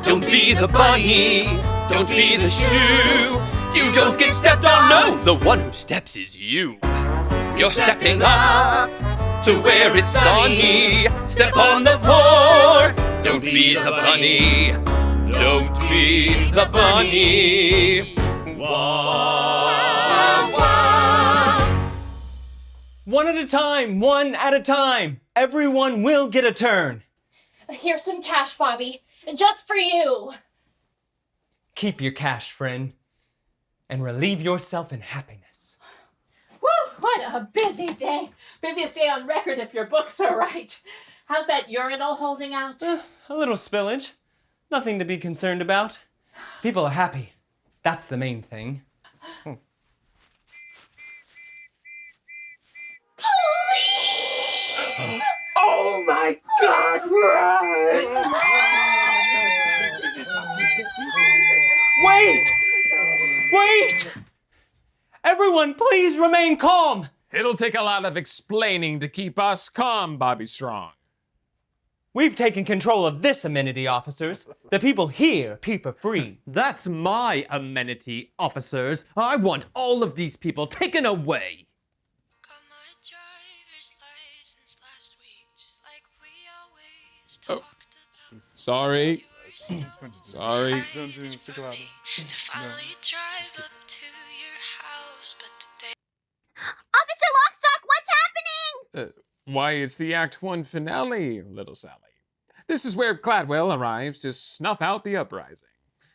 Don't be the bunny, don't be the shoe. You don't get stepped on, no, the one who steps is you. You're stepping up to where it's sunny. Step on the poor. Don't be the bunny, don't be the bunny. Wah, wah. One at a time, one at a time. Everyone will get a turn. Here's some cash, Bobby. Just for you. Keep your cash, friend, and relieve yourself in happiness. Woo, what a busy day. Busiest day on record if your books are right. How's that urinal holding out? A little spillage. Nothing to be concerned about. People are happy. That's the main thing. Please! Oh my God, right! Wait! Wait! Everyone, please remain calm. It'll take a lot of explaining to keep us calm, Bobby Strong. We've taken control of this amenity, officers. The people here pee for free. That's my amenity, officers. I want all of these people taken away. Oh, sorry. Sorry. To finally drive up to your house, but today... Officer Lockstock, what's happening? Why, it's the Act 1 finale, little Sally. This is where Cladwell arrives to snuff out the uprising.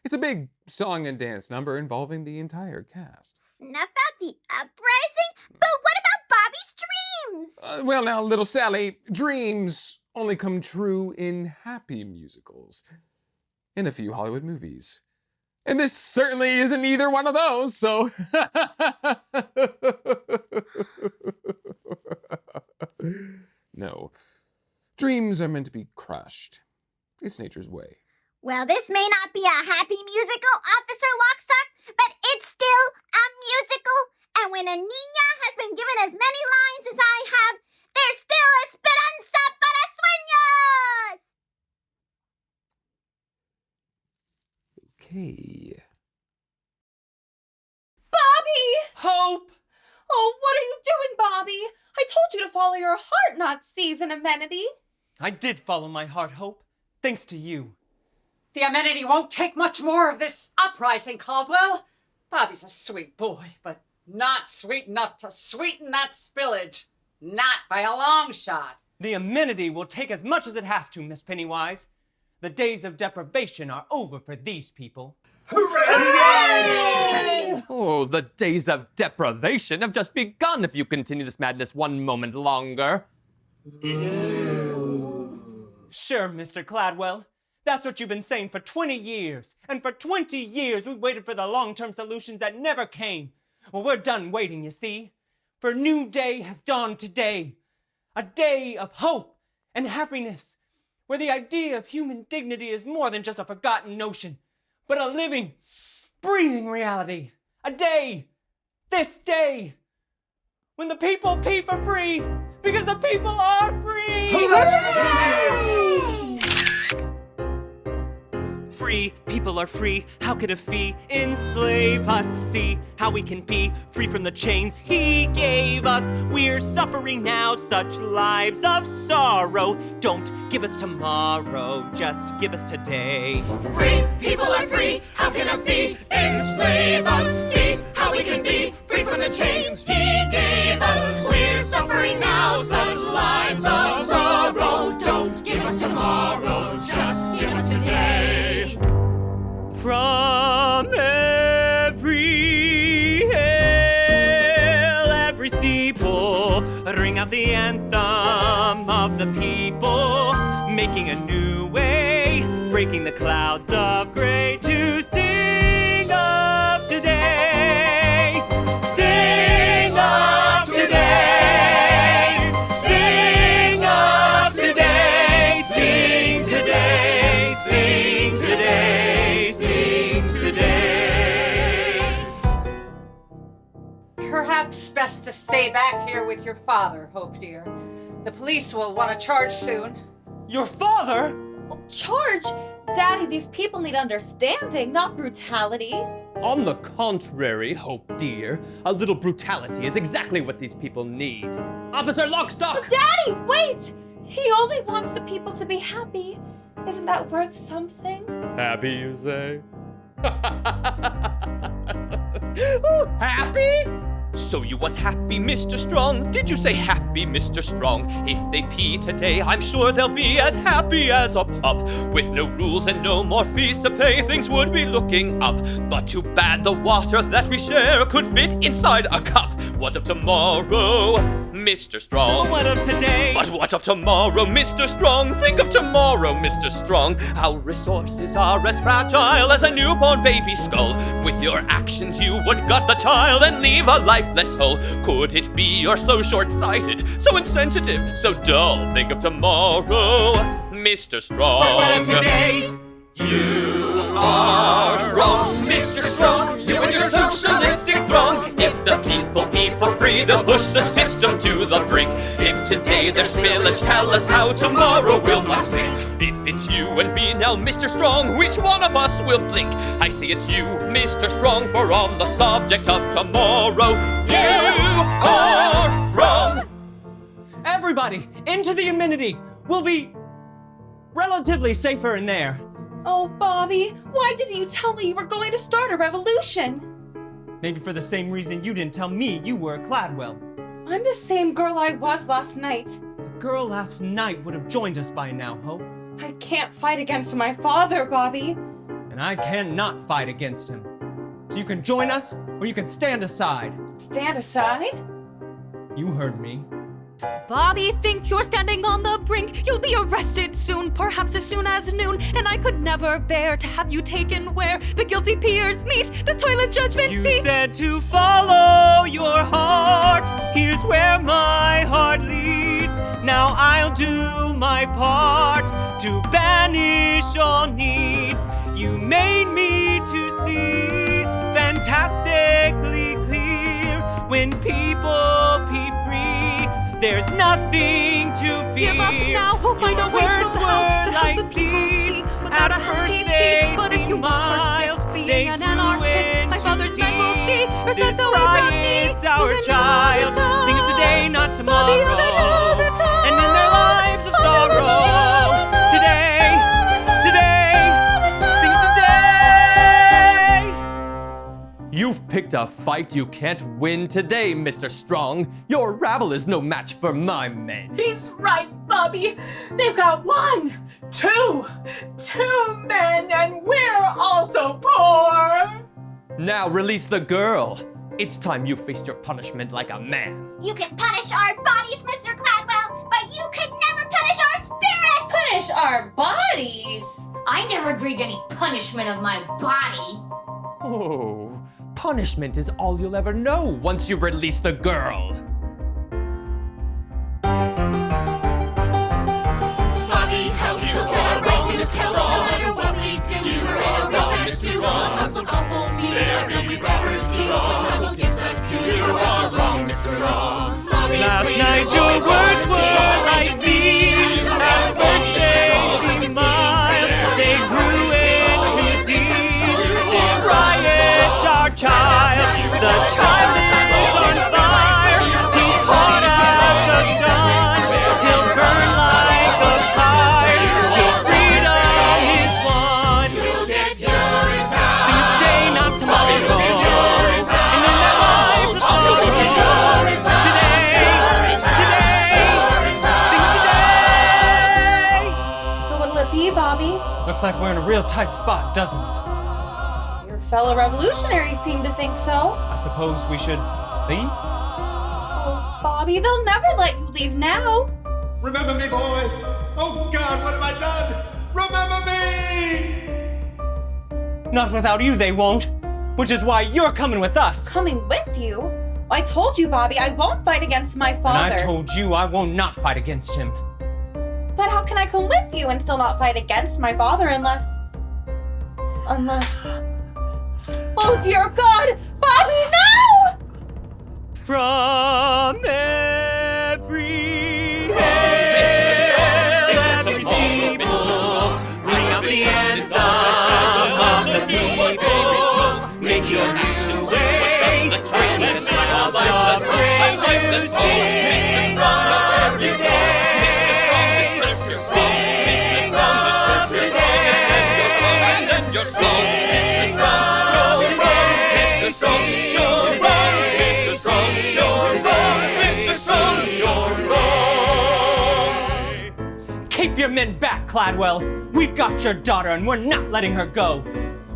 It's a big song and dance number involving the entire cast. Snuff out the uprising? But what about Bobby's dreams? Well, now, little Sally, dreams only come true in happy musicals. In a few Hollywood movies. And this certainly isn't either one of those, so... No. Dreams are meant to be crushed. It's nature's way. Well, this may not be a happy musical, Officer Lockstock, but it's still a musical. And when a niña has been given as many lines as I have, there's still esperanza para sueños! Okay. Bobby! Hope! Oh, what are you doing, Bobby? I told you to follow your heart, not seize an amenity. I did follow my heart, Hope, thanks to you. The amenity won't take much more of this uprising, Caldwell. Bobby's a sweet boy, but not sweet enough to sweeten that spillage. Not by a long shot. The amenity will take as much as it has to, Miss Pennywise. The days of deprivation are over for these people. Hooray! Oh, the days of deprivation have just begun if you continue this madness one moment longer. Sure, Mr. Cladwell. That's what you've been saying for 20 years. And for 20 years, we waited for the long-term solutions that never came. Well, we're done waiting, you see. For a new day has dawned today. A day of hope and happiness, where the idea of human dignity is more than just a forgotten notion, but a living, breathing reality. A day, this day, when the people pee for free, because the people are free! Hooray! Free, people are free. How could a fee enslave us? See how we can be free from the chains he gave us. We're suffering now such lives of sorrow. Don't give us tomorrow, just give us today. Free, people are free. How can a fee enslave us? See how we can be free from the chains he gave us. We're suffering now such lives of sorrow. Don't give us tomorrow, just give us today. From every hill, every steeple, ring out the anthem of the people, making a new way, breaking the clouds of gray to sing of today. Sing of today. Sing of today. Sing today. Sing today. Perhaps best to stay back here with your father, Hope dear. The police will want to charge soon. Your father? Charge? Daddy, these people need understanding, not brutality. On the contrary, Hope dear, a little brutality is exactly what these people need. Officer Lockstock! Daddy, wait! He only wants the people to be happy. Isn't that worth something? Happy, you say? Oh, happy? So you want happy, Mr. Strong? Did you say happy, Mr. Strong? If they pee today, I'm sure they'll be as happy as a pup. With no rules and no more fees to pay, things would be looking up. But too bad the water that we share could fit inside a cup. What of tomorrow, Mr. Strong? What of today? But what of tomorrow, Mr. Strong? Think of tomorrow, Mr. Strong. Our resources are as fragile as a newborn baby's skull. With your actions you would gut the child and leave a lifeless hull. Could it be you're so short-sighted, so insensitive, so dull? Think of tomorrow, Mr. Strong. But what of today? You are wrong, Mr. Strong. You and your socialistic throng. If the people pee for free, they'll push the system to the brink. If today they're spillage, tell us how tomorrow will not stink. If it's you and me now, Mr. Strong, which one of us will blink? I say it's you, Mr. Strong, for on the subject of tomorrow, you are wrong. Everybody, into the amenity. We'll be relatively safer in there. Oh, Bobby, why didn't you tell me you were going to start a revolution? Maybe for the same reason you didn't tell me you were a Cladwell. I'm the same girl I was last night. The girl last night would have joined us by now, Hope. I can't fight against my father, Bobby. And I cannot fight against him. So you can join us, or you can stand aside. Stand aside? You heard me. Bobby, think you're standing on the brink. You'll be arrested soon, perhaps as soon as noon. And I could never bear to have you taken where the guilty peers meet, the toilet judgment You seat. said to follow your heart. Here's where my heart leads. Now I'll do my part to banish all needs. You made me to see fantastically clear. When people pee free, there's nothing to fear. Give up now, we'll find a way somehow to help the people be without a housekeeping. But if you must persist being an anarchist, my father's men will see. Or sent away from me. It's our child. Sing it today, not tomorrow. And in their lives of sorrow, today, sing today. You've picked a fight you can't win today, Mr. Strong. Your rabble is no match for my men. He's right, Bob. Bobby. They've got 1, 2 men, and we're also poor. Now release the girl. It's time you faced your punishment like a man. You can punish our bodies, Mr. Cladwell, but you can never punish our spirits! Punish our bodies? I never agreed to any punishment of my body. Oh, punishment is all you'll ever know once you release the girl. Bobby, help you our race help. No matter what we do, we're in a row and it's too long. Comes an awful mean, we never see what will gives them to you. Are wrong, Mr. Strong. Last night your words were like seeds. At first they seemed mild, they grew into deep. This riot's our child. The child is on fire. He's hot as the sun. He'll burn like a fire. Till freedom is won. Sing it today, not tomorrow. And in their lives of sorrow. Bobby? Looks like we're in a real tight spot, doesn't it? Your fellow revolutionaries seem to think so. I suppose we should leave? Oh, Bobby, they'll never let you leave now. Remember me, boys! Oh God, what have I done? Remember me! Not without you, they won't. Which is why you're coming with us. Coming with you? I told you, Bobby, I won't fight against my father. And I told you I will not fight against him. But how can I come with you and still not fight against my father unless... Oh dear God! Bobby, no! From every head, every people, ring out the anthem of the people. Make your nation way, bring the clouds of rain to sing from today. Your song, Mr. Strong, Mr. Strong, you're wrong, Mr. Strong, you're wrong, Mr. Strong, you're wrong. Keep your men back, Cladwell. We've got your daughter and we're not letting her go.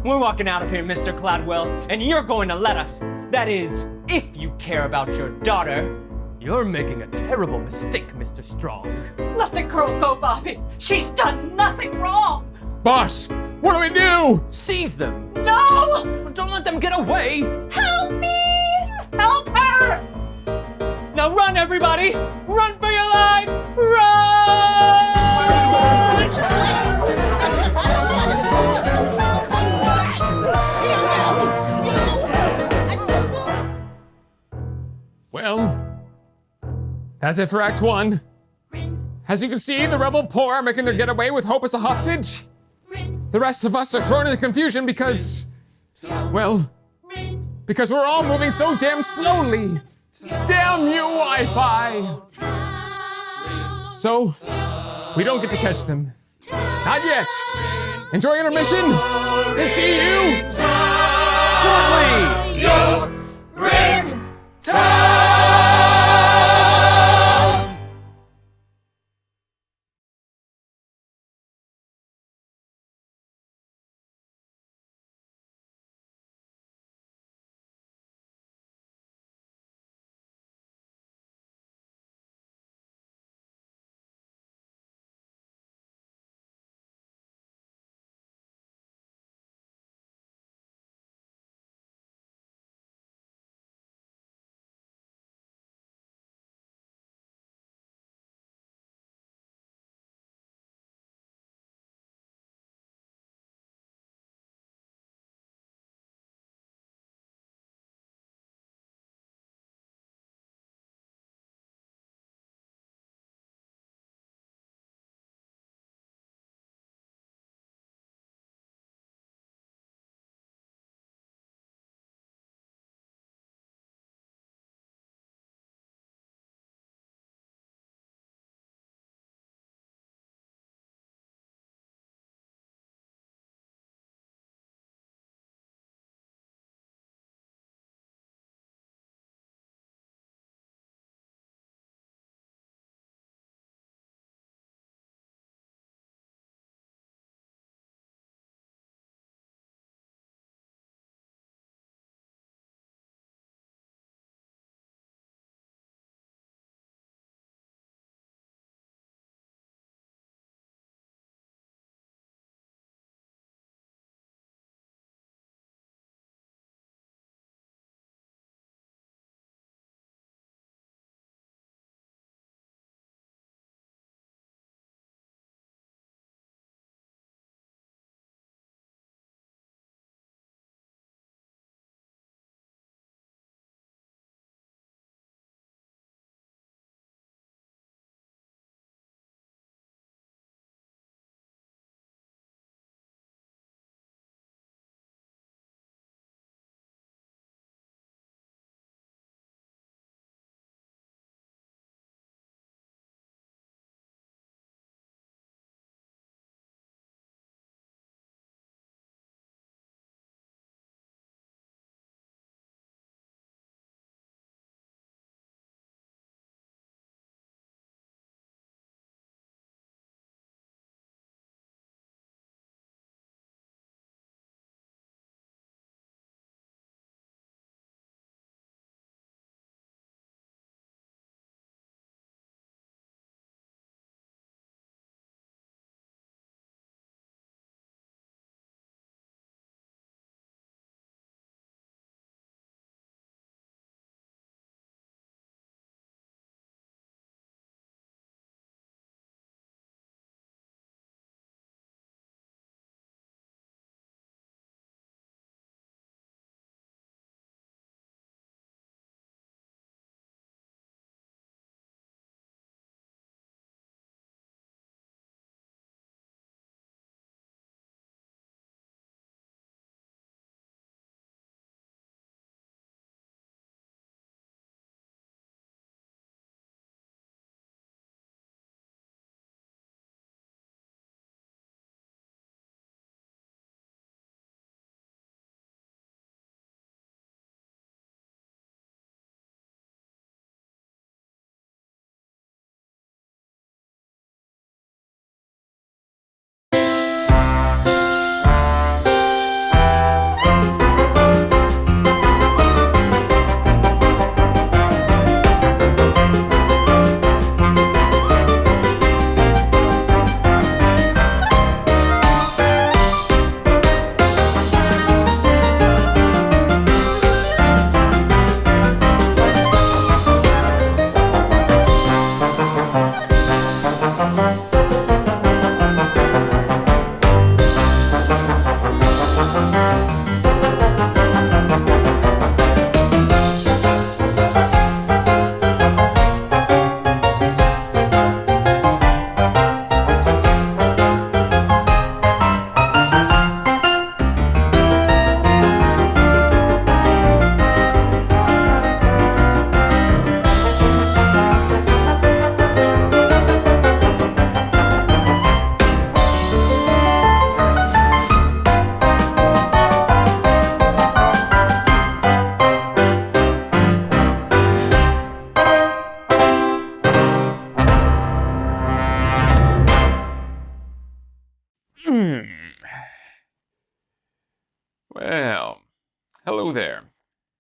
We're walking out of here, Mr. Cladwell, and you're going to let us. That is, if you care about your daughter. You're making a terrible mistake, Mr. Strong. Let the girl go, Bobby. She's done nothing wrong. Boss, what do we do? Seize them. No! Don't let them get away. Help me! Help her! Now run, everybody! Run for your lives! Run! Well, that's it for Act 1. As you can see, the rebel poor are making their getaway with Hope as a hostage. The rest of us are thrown into confusion because we're all moving so damn slowly. Damn you, Wi-Fi! So, we don't get to catch them. Not yet. Enjoy intermission, and see you shortly!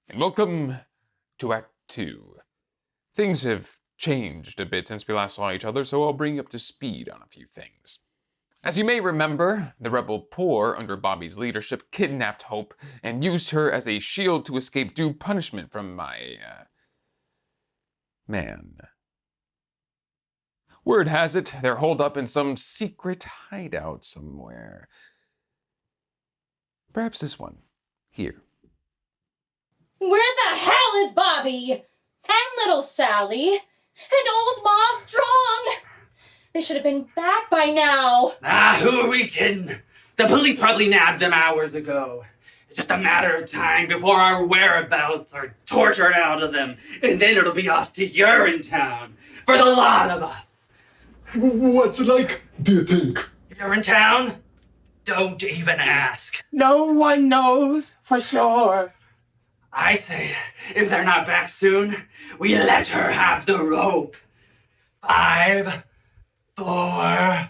and welcome to Act 2. Things have changed a bit since we last saw each other, so I'll bring you up to speed on a few things. As you may remember, the rebel Poor, under Bobby's leadership, kidnapped Hope and used her as a shield to escape due punishment from my, man. Word has it, they're holed up in some secret hideout somewhere. Perhaps this one. Here. Where the hell is Bobby? And little Sally? And old Ma Strong? They should have been back by now. Who are we kidding? The police probably nabbed them hours ago. It's just a matter of time before our whereabouts are tortured out of them, and then it'll be off to URINETOwn for the lot of us. What's it like, do you think? URINETOwn? Don't even ask. No one knows for sure. I say, if they're not back soon, we let her have the rope. 5, 4,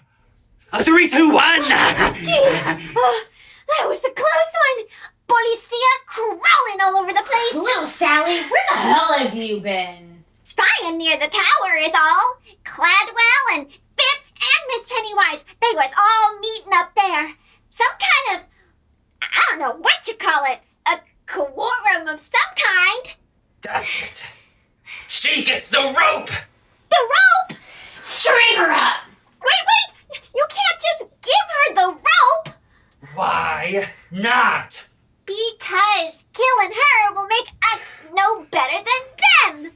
3, 2, 1. Jeez, that was a close one. Policia crawling all over the place. Little Sally, where the hell have you been? Spying near the tower is all. Cladwell and Fipp and Miss Pennywise, they was all meeting up there. Some kind of, I don't know what you call it, a quorum of some kind. That's it. She gets the rope. The rope? String her up. Wait, you can't just give her the rope. Why not? Because killing her will make us no better than them.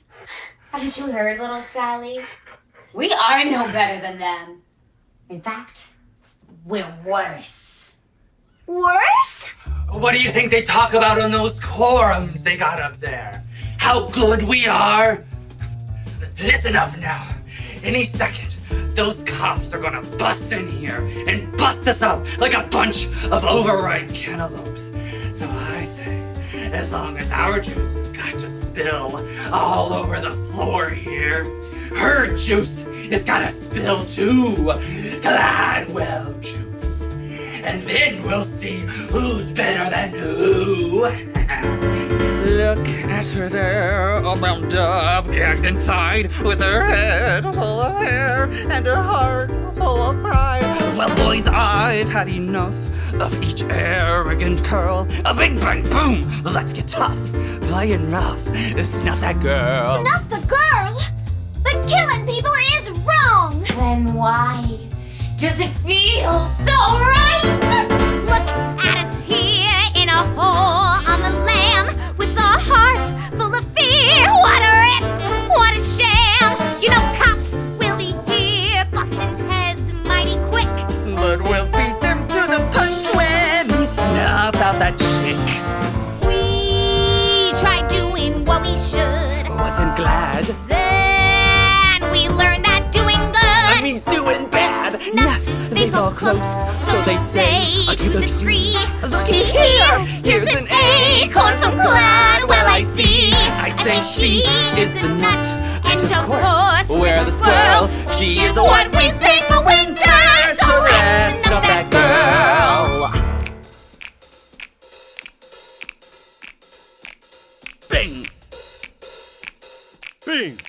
Haven't you heard, little Sally? We are no better than them. In fact, we're worse. Worse? What do you think they talk about on those quorums they got up there? How good we are? Listen up now. Any second, those cops are gonna bust in here and bust us up like a bunch of overripe cantaloupes. So I say, as long as our juice has got to spill all over the floor here, her juice has got to spill too. Cladwell juice. And then we'll see who's better than who. Look at her there, all bound up, gagged and tied, with her head full of hair and her heart full of pride. Well, boys, I've had enough of each arrogant curl. A big bang boom, let's get tough, playing rough, snuff that girl. Snuff the girl? But killing people is wrong. Then why does it feel so right? Look at us here in a hole on the lam with our hearts full of fear. What a rip, what a sham. You know cops will be here busting heads mighty quick. But we'll beat them to the punch when we snuff out that chick. We tried doing what we should. Wasn't glad. Then we learned that doing good means doing bad. Nuts, they fall close, so they say to the tree. Looky here, here's an acorn from Cladwell I see. I say she is the nut, and of course we're the squirrel. She is what we say for winter, so let's snuff that girl. Bing! Bing!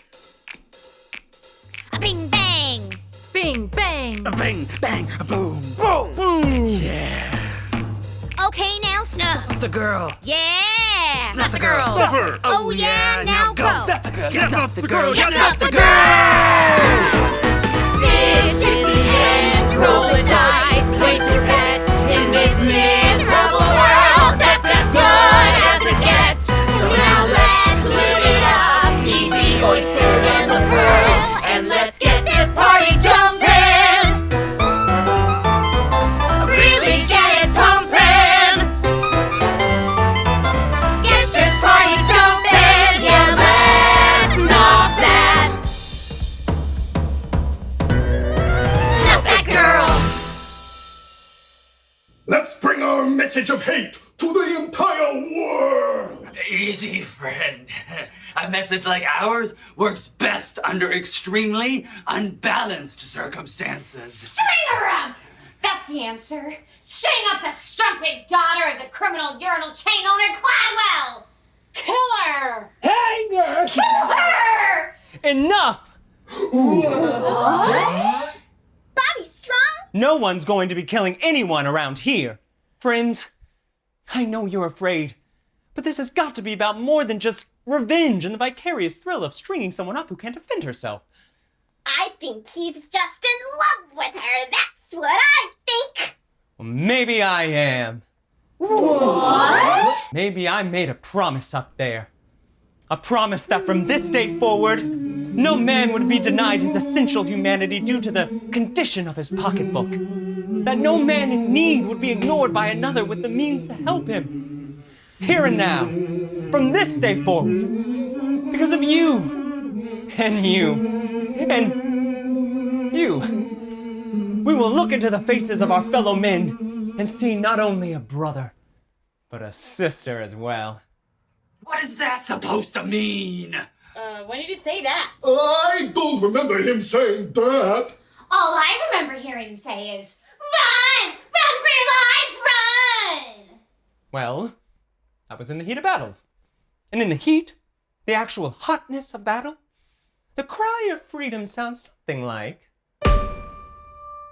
A bing bang! Bing bang! A bang, bang, a boom, boom, boom! Yeah! Okay, now snuff the girl! Yeah! Snuff the girl! Snuff her! Oh yeah, now go! Snuff the girl! Snuff the girl! Snuff the girl! This is the end. Roll the dice, place your bets in this miserable world that's as good as it gets. So now let's live it up, eat the oyster and the pearl, and let's get this party jumping. Really get it pumping. Get this party jumping. Yeah, let's snuff that. Snuff that girl. Let's bring our message of hate to the entire world. Easy, friend. A message like ours works best under extremely unbalanced circumstances. String her up! That's the answer. String up the strumpet daughter of the criminal urinal chain owner Cladwell! Kill Enough! What? Bobby's strong? No one's going to be killing anyone around here. Friends, I know you're afraid, but this has got to be about more than just revenge and the vicarious thrill of stringing someone up who can't defend herself. I think he's just in love with her. That's what I think. Well, maybe I am. What? Maybe I made a promise up there. A promise that from this day forward, no man would be denied his essential humanity due to the condition of his pocketbook. That no man in need would be ignored by another with the means to help him. Here and now, from this day forward, because of you, and you, and you, we will look into the faces of our fellow men and see not only a brother, but a sister as well. What is that supposed to mean? When did he say that? I don't remember him saying that. All I remember hearing him say is, "Run! Run for your lives, run!" Well, that was in the heat of battle. And in the heat, the actual hotness of battle, the cry of freedom sounds something like,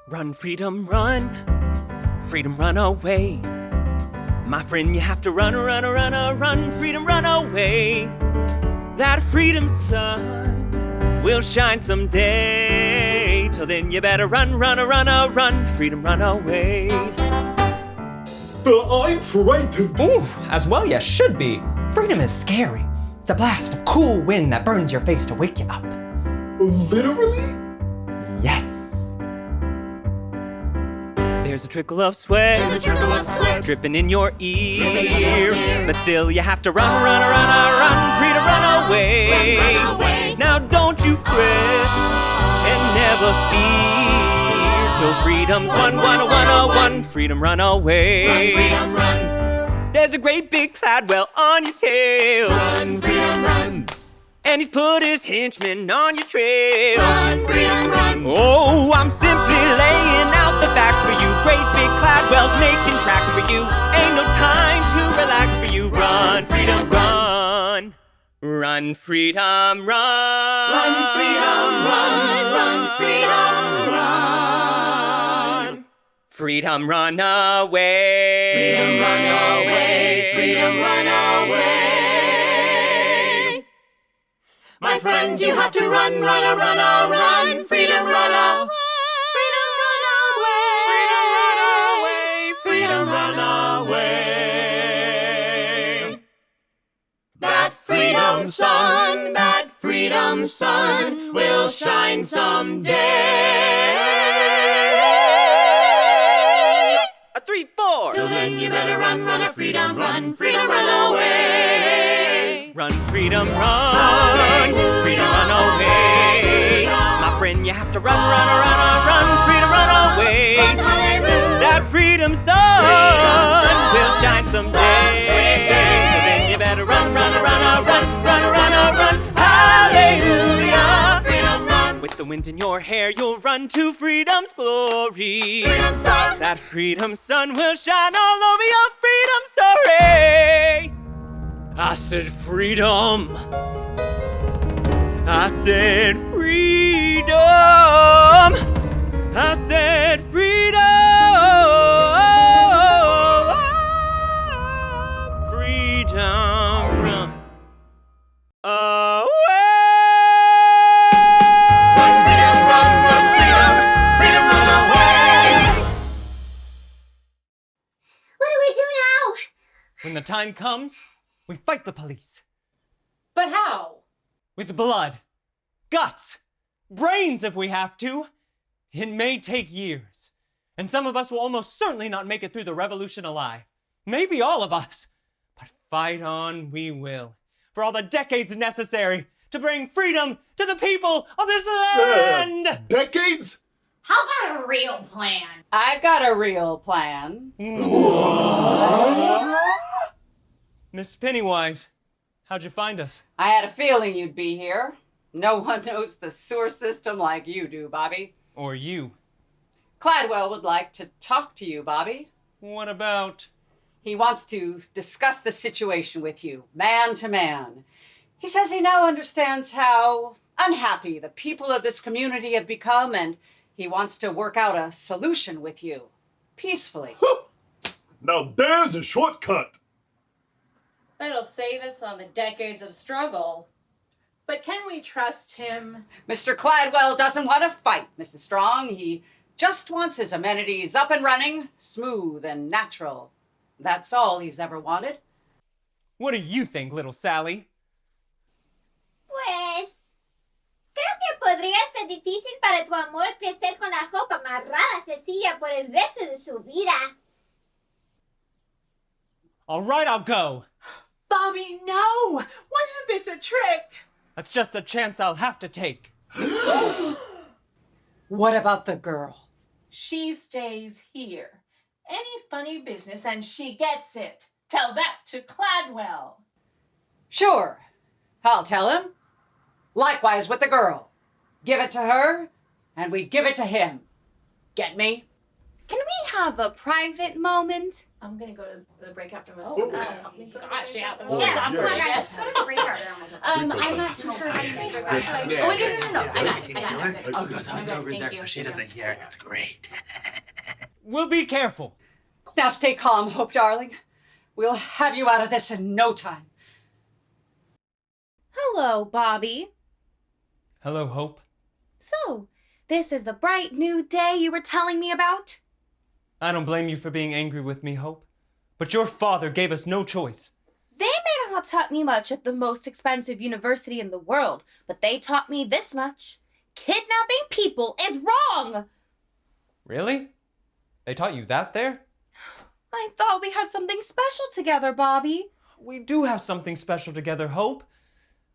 Run, freedom, run. Freedom, run away. My friend, you have to run, run, run, run. Freedom, run away. That freedom sun will shine someday. Till then, you better run, run, run, run. Freedom, run away. I'm frightened. Ooh, as well you should be. Freedom is scary. It's a blast of cool wind that burns your face to wake you up. Literally? Yes. There's a trickle of sweat. There's a trickle of sweat. Dripping in your ear. But still you have to run, run, run, run. Freedom, run away. Run away. Now don't you fret and never fear. Till freedom's won, won, won, won. Freedom, run away. Run, freedom, run. There's a great big Cladwell on your tail. Run, freedom, run. And he's put his henchmen on your trail. Run, freedom, run. Oh, I'm simply laying out the facts for you. Great big Cladwell's making tracks for you. Ain't no time to relax for you. Run, freedom, run. Run, freedom, run. Run, freedom, run. Run, freedom, run. Freedom, run away. Freedom, run away. Freedom, run away. My friends, you have to run, run, run, run. Freedom, run away. Freedom, run away. Freedom, run away. That freedom sun will shine someday. 3, 4. Till then, you better run, run a freedom, run, freedom, run away. Run, freedom, run. Freedom, run away. My friend, you have to run, run, run, run. Freedom, run away. That freedom sun will shine someday. So then you better run, run, run, run, run, run, run. Hallelujah. Freedom, run. With the wind in your hair, you'll run to freedom's glory. Freedom sun. That freedom sun will shine all over your freedom story. I said freedom. I said freedom. I said freedom. Freedom. Run away. Run, freedom, run, run, freedom. Freedom, run away. What do we do now? When the time comes, we fight the police. But how? With blood, guts, brains if we have to. It may take years, and some of us will almost certainly not make it through the revolution alive. Maybe all of us. But fight on we will, for all the decades necessary to bring freedom to the people of this land! Decades? How about a real plan? I've got a real plan. Miss Pennywise, how'd you find us? I had a feeling you'd be here. No one knows the sewer system like you do, Bobby. Or you. Cladwell would like to talk to you, Bobby. What about? He wants to discuss the situation with you, man to man. He says he now understands how unhappy the people of this community have become, and he wants to work out a solution with you, peacefully. Now there's a shortcut. That'll save us on the decades of struggle. But can we trust him? Mr. Cladwell doesn't want to fight, Mrs. Strong. He just wants his amenities up and running, smooth and natural. That's all he's ever wanted. What do you think, little Sally? Pues, creo que podría ser difícil para tu amor crecer con la ropa amarrada sencilla por el resto de su vida. All right, I'll go. Bobby, no! What if it's a trick? That's just a chance I'll have to take. What about the girl? She stays here. Any funny business and she gets it. Tell that to Cladwell. Sure, I'll tell him. Likewise with the girl. Give it to her, and we give it to him. Get me? Can we have a private moment? I'm gonna go to the breakout room. Gosh, yeah. The Yeah, awkward, come on, guys. yes. Go to the breakout room. I'm not too sure how you make it. Oh, wait, no. I got it. I'll go over there so she doesn't hear it. It's great. We'll be careful. Now stay calm, Hope, darling. We'll have you out of this in no time. Hello, Bobby. Hello, Hope. So, this is the bright new day you were telling me about? I don't blame you for being angry with me, Hope. But your father gave us no choice. They may not have taught me much at the most expensive university in the world, but they taught me this much. Kidnapping people is wrong! Really? They taught you that there? I thought we had something special together, Bobby. We do have something special together, Hope.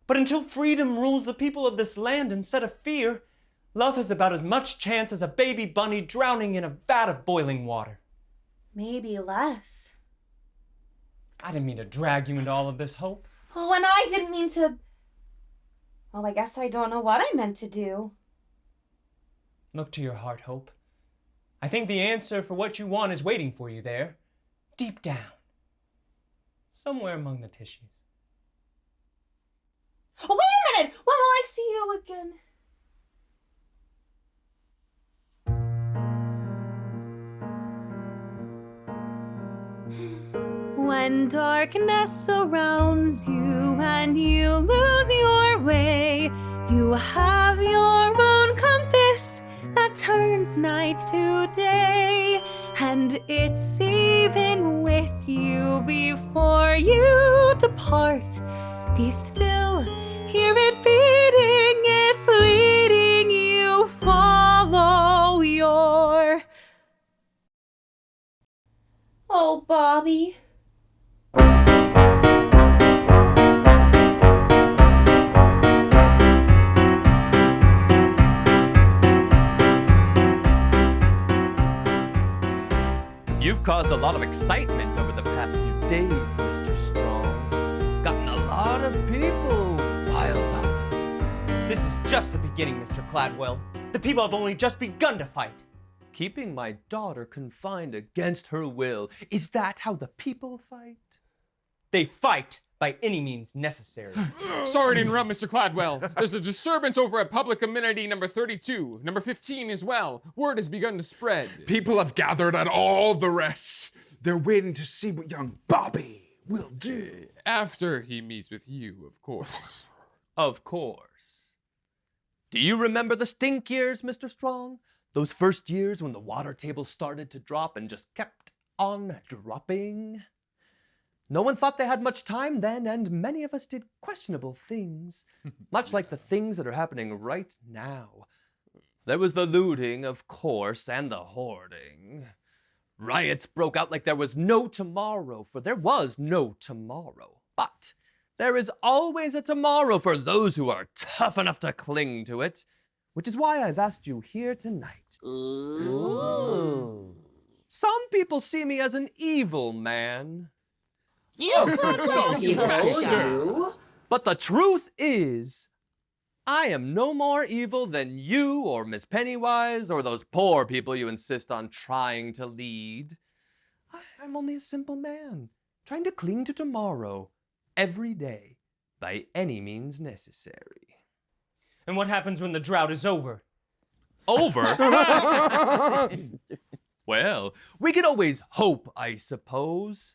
But until freedom rules the people of this land instead of fear, love has about as much chance as a baby bunny drowning in a vat of boiling water. Maybe less. I didn't mean to drag you into all of this, Hope. Oh, and I didn't mean to... Oh, I guess I don't know what I meant to do. Look to your heart, Hope. I think the answer for what you want is waiting for you there, deep down, somewhere among the tissues. Oh, wait a minute! When will I see you again? When darkness surrounds you and you lose your way, you have your own compass that turns night to day, and it's even with you before you depart. Be still, hear it beating, it's leading you, follow your... Oh, Bobby. You've caused a lot of excitement over the past few days, Mr. Strong. Gotten a lot of people riled up. This is just the beginning, Mr. Cladwell. The people have only just begun to fight. Keeping my daughter confined against her will, is that how the people fight? They fight by any means necessary. Sorry to interrupt, Mr. Cladwell. There's a disturbance over at public amenity number 32, number 15 as well. Word has begun to spread. People have gathered at all the rest. They're waiting to see what young Bobby will do. After he meets with you, of course. Of course. Do you remember the stink years, Mr. Strong? Those first years when the water table started to drop and just kept on dropping? No one thought they had much time then, and many of us did questionable things, much like the things that are happening right now. There was the looting, of course, and the hoarding. Riots broke out like there was no tomorrow, for there was no tomorrow. But there is always a tomorrow for those who are tough enough to cling to it, which is why I've asked you here tonight. Ooh. Some people see me as an evil man. But the truth is, I am no more evil than you or Miss Pennywise or those poor people you insist on trying to lead. I'm only a simple man, trying to cling to tomorrow every day by any means necessary. And what happens when the drought is over? Over? Well, we can always hope, I suppose.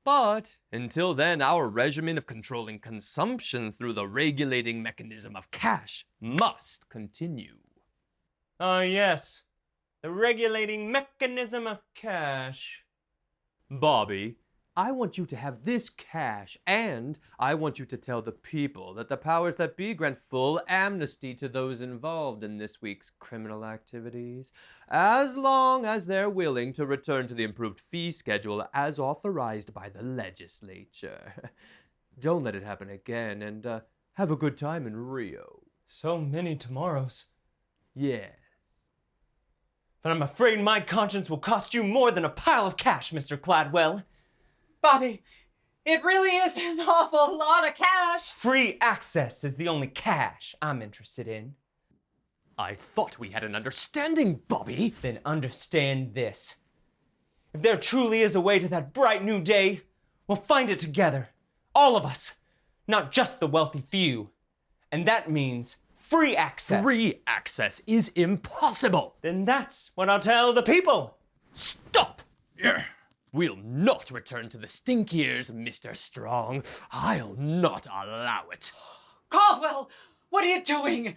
But until then, our regimen of controlling consumption through the regulating mechanism of cash must continue. Ah, yes. The regulating mechanism of cash. Bobby, I want you to have this cash, and I want you to tell the people that the powers that be grant full amnesty to those involved in this week's criminal activities, as long as they're willing to return to the improved fee schedule as authorized by the legislature. Don't let it happen again, and have a good time in Rio. So many tomorrows. Yes. But I'm afraid my conscience will cost you more than a pile of cash, Mr. Cladwell. Bobby, it really is an awful lot of cash. Free access is the only cash I'm interested in. I thought we had an understanding, Bobby. Then understand this. If there truly is a way to that bright new day, we'll find it together. All of us. Not just the wealthy few. And that means free access. Free access is impossible. Then that's what I'll tell the people. Stop! Yeah. We'll not return to the stink years, Mr. Strong. I'll not allow it. Caldwell, what are you doing?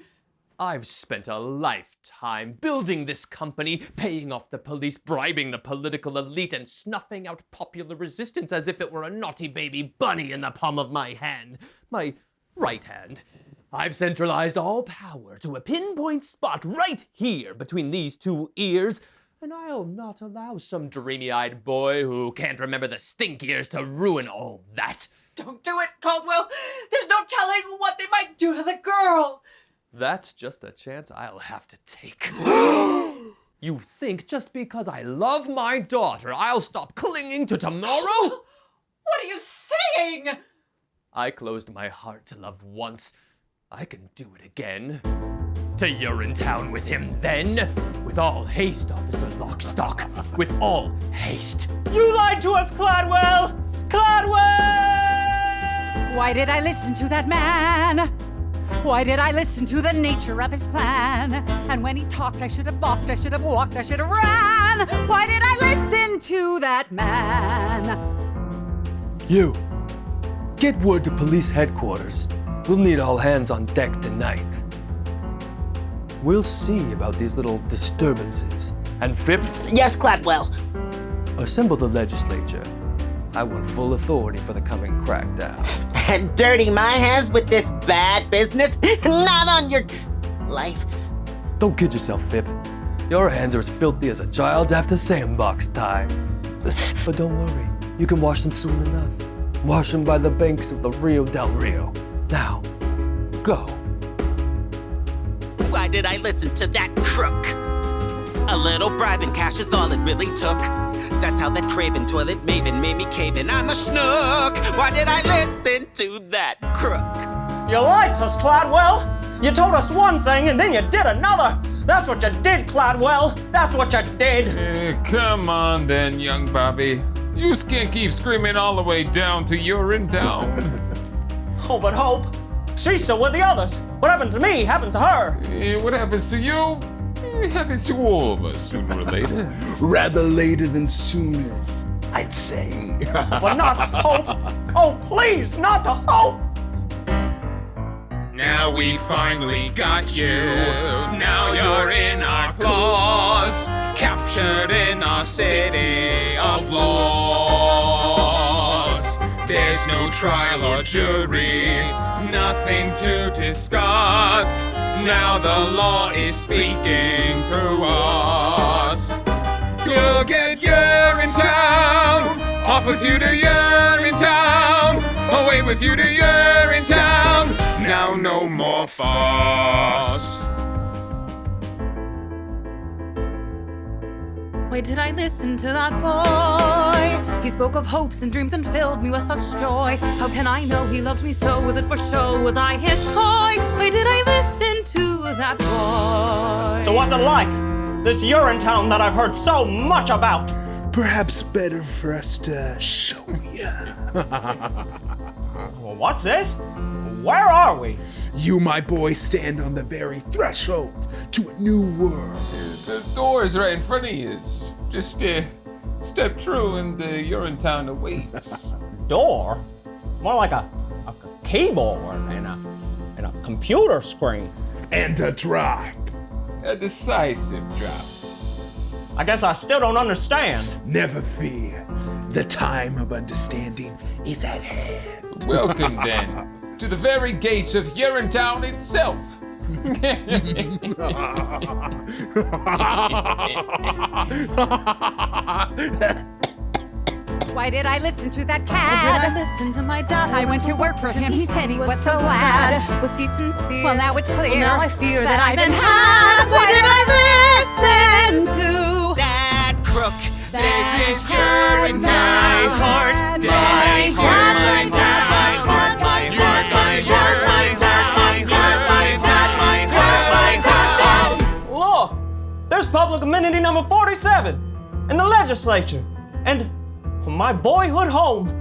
I've spent a lifetime building this company, paying off the police, bribing the political elite, and snuffing out popular resistance as if it were a naughty baby bunny in the palm of my hand. My right hand. I've centralized all power to a pinpoint spot right here between these two ears. And I'll not allow some dreamy-eyed boy who can't remember the stink years to ruin all that. Don't do it, Caldwell. There's no telling what they might do to the girl. That's just a chance I'll have to take. You think just because I love my daughter, I'll stop clinging to tomorrow? What are you saying? I closed my heart to love once. I can do it again. To URINETOWN with him then. With all haste, Officer Lockstock. With all haste. You lied to us, Cladwell! Cladwell! Why did I listen to that man? Why did I listen to the nature of his plan? And when he talked, I should have balked, I should have walked, I should have ran. Why did I listen to that man? You. Get word to police headquarters. We'll need all hands on deck tonight. We'll see about these little disturbances. And Fipp? Yes, Cladwell. Assemble the legislature. I want full authority for the coming crackdown. And dirty my hands with this bad business? Not on your life. Don't kid yourself, Fipp. Your hands are as filthy as a child's after sandbox time. But don't worry, you can wash them soon enough. Wash them by the banks of the Rio del Rio. Now, go. Why did I listen to that crook? A little bribe and cash is all it really took. That's how that craven toilet maven made me cave in. I'm a schnook. Why did I listen to that crook? You lied to us, Cladwell. You told us one thing and then you did another. That's what you did, Cladwell. That's what you did. Come on then, young Bobby. You can't keep screaming all the way down to URINETOWN. Oh, but Hope, she's still with the others. What happens to me happens to her. What happens to you? It happens to all of us sooner or later. Rather later than soonest, I'd say. But not Hope. Oh, please, not to Hope. Now we finally got you. Now you're in our claws, captured in our city of laws. There's no trial or jury, nothing to discuss. Now the law is speaking through us. You'll get URINETOWN, off with you to URINETOWN, away with you to URINETOWN. Now no more fuss. Why did I listen to that boy? He spoke of hopes and dreams and filled me with such joy. How can I know he loved me so? Was it for show? Was I his toy? Why did I listen to that boy? So what's it like? This URINETOWN that I've heard so much about. Perhaps better for us to show you. Well, what's this? Where are we? You, my boy, stand on the very threshold to a new world. The door is right in front of you. Just step through and the URINETOWN awaits. Door? More like a keyboard and a computer screen. And a drop. A decisive drop. I guess I still don't understand. Never fear. The time of understanding is at hand. Welcome then to the very gates of URINETOWN itself. Why did I listen to that Why cad? did I listen to my dad? I went to work for him. He said he was so glad. Was he sincere? Well, now it's clear. Well, now I fear that I've been had. Why did I listen to that crook? that This is hurting my heart. My heart, my dad, my heart, my heart, my heart, my dad, my heart, my dad, my heart, my dad. Look, there's public amenity number 47 in the legislature. And my boyhood home.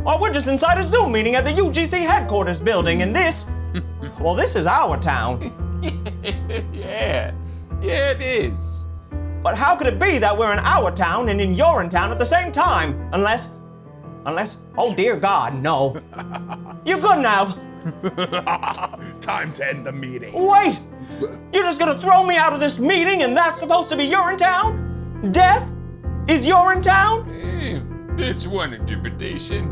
Oh, we're just inside a Zoom meeting at the UGC headquarters building, and this is our town. Yeah, it is. But how could it be that we're in our town and in URINETOWN at the same time? Unless, oh dear God, no. You're good now. Time to end the meeting. Wait! You're just gonna throw me out of this meeting and that's supposed to be URINETOWN? Death is URINETOWN? That's one interpretation.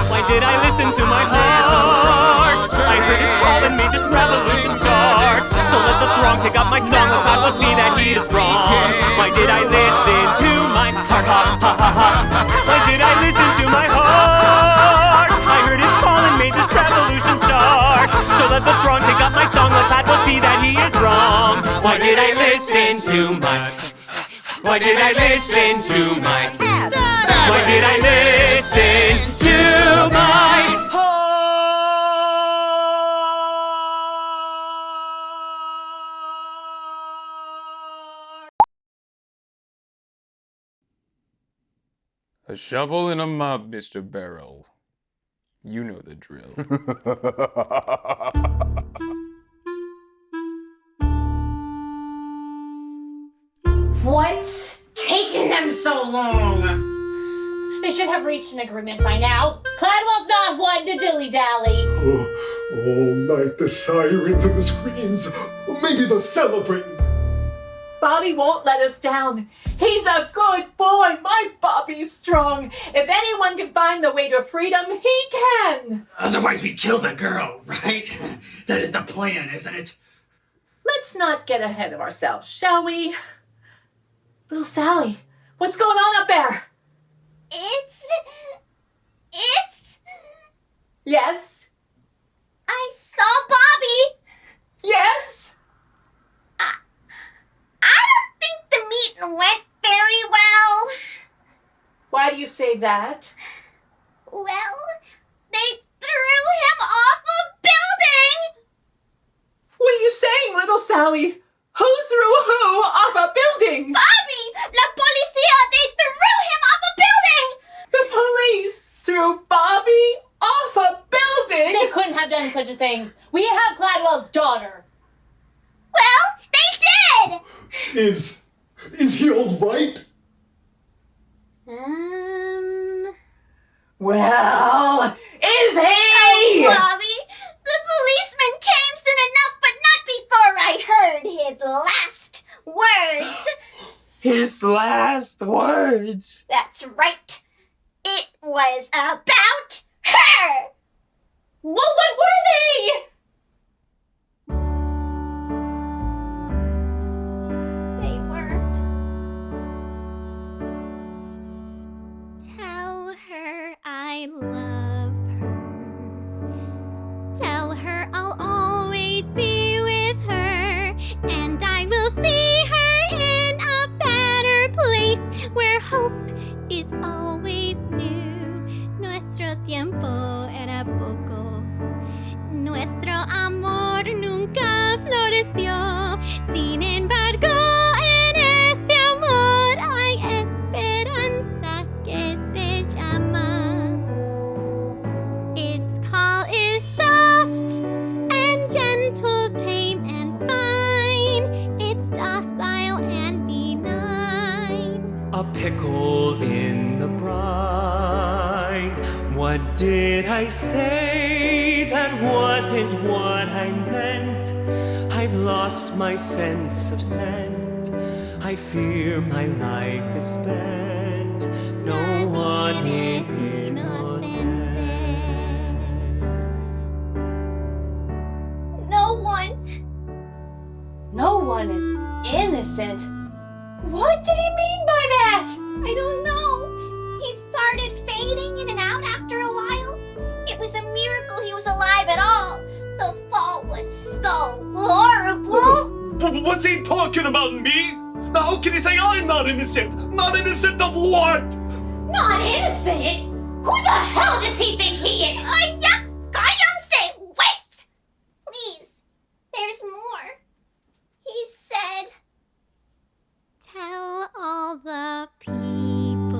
Why did I listen to my heart? I heard it calling me, this revolution starts. So let the throng take up my song, I will see that he is wrong. Why did I listen to my heart? Why did I listen to my heart? I heard it calling me, this revolution starts. So let the throng take up my song, I will see that he is wrong. Why did I listen to my... Why did I listen to my... Why did I listen to my heart? A shovel and a mop, Mr. Barrel. You know the drill. What's taking them so long? They should have reached an agreement by now. Cladwell's not one to dilly-dally. All night the sirens and the screams. Maybe they're celebrating. Bobby won't let us down. He's a good boy. My Bobby's strong. If anyone can find the way to freedom, he can. Otherwise we kill the girl, right? That is the plan, isn't it? Let's not get ahead of ourselves, shall we? Little Sally, what's going on up there? It's... Yes? I saw Bobby. Yes? I don't think the meeting went very well. Why do you say that? Well, they threw him off a building. What are you saying, little Sally? Who threw who off a building? Bobby! La policía! They threw him off a building! The police threw Bobby off a building? They couldn't have done such a thing. We have Cladwell's daughter. Well, they did! Is he all right? Well, is he? Oh, Bobby, the policeman came soon enough, but not before I heard his last words. His last words. That's right. It was about her. Well, what were they? They were... Tell her I love her. Tell her I'll always be with her. And I will see her in a better place where hope is always new. Nuestro tiempo era poco. Nuestro amor nunca floreció. Sin embargo, en ese amor hay esperanza que te llama. pickle in the brine. What did I say? That wasn't what I meant. I've lost my sense of scent. I fear my life is spent. No one is innocent. No one is innocent. What did he mean by that? I don't know. He started fading in and out after a while. It was a miracle he was alive at all. The fall was so horrible. But what's he talking about, me? Now how can he say I'm not innocent? Not innocent of what? Not innocent? Who the hell does he think he is? I don't say. Wait! Please, there's more. He said, tell all the people,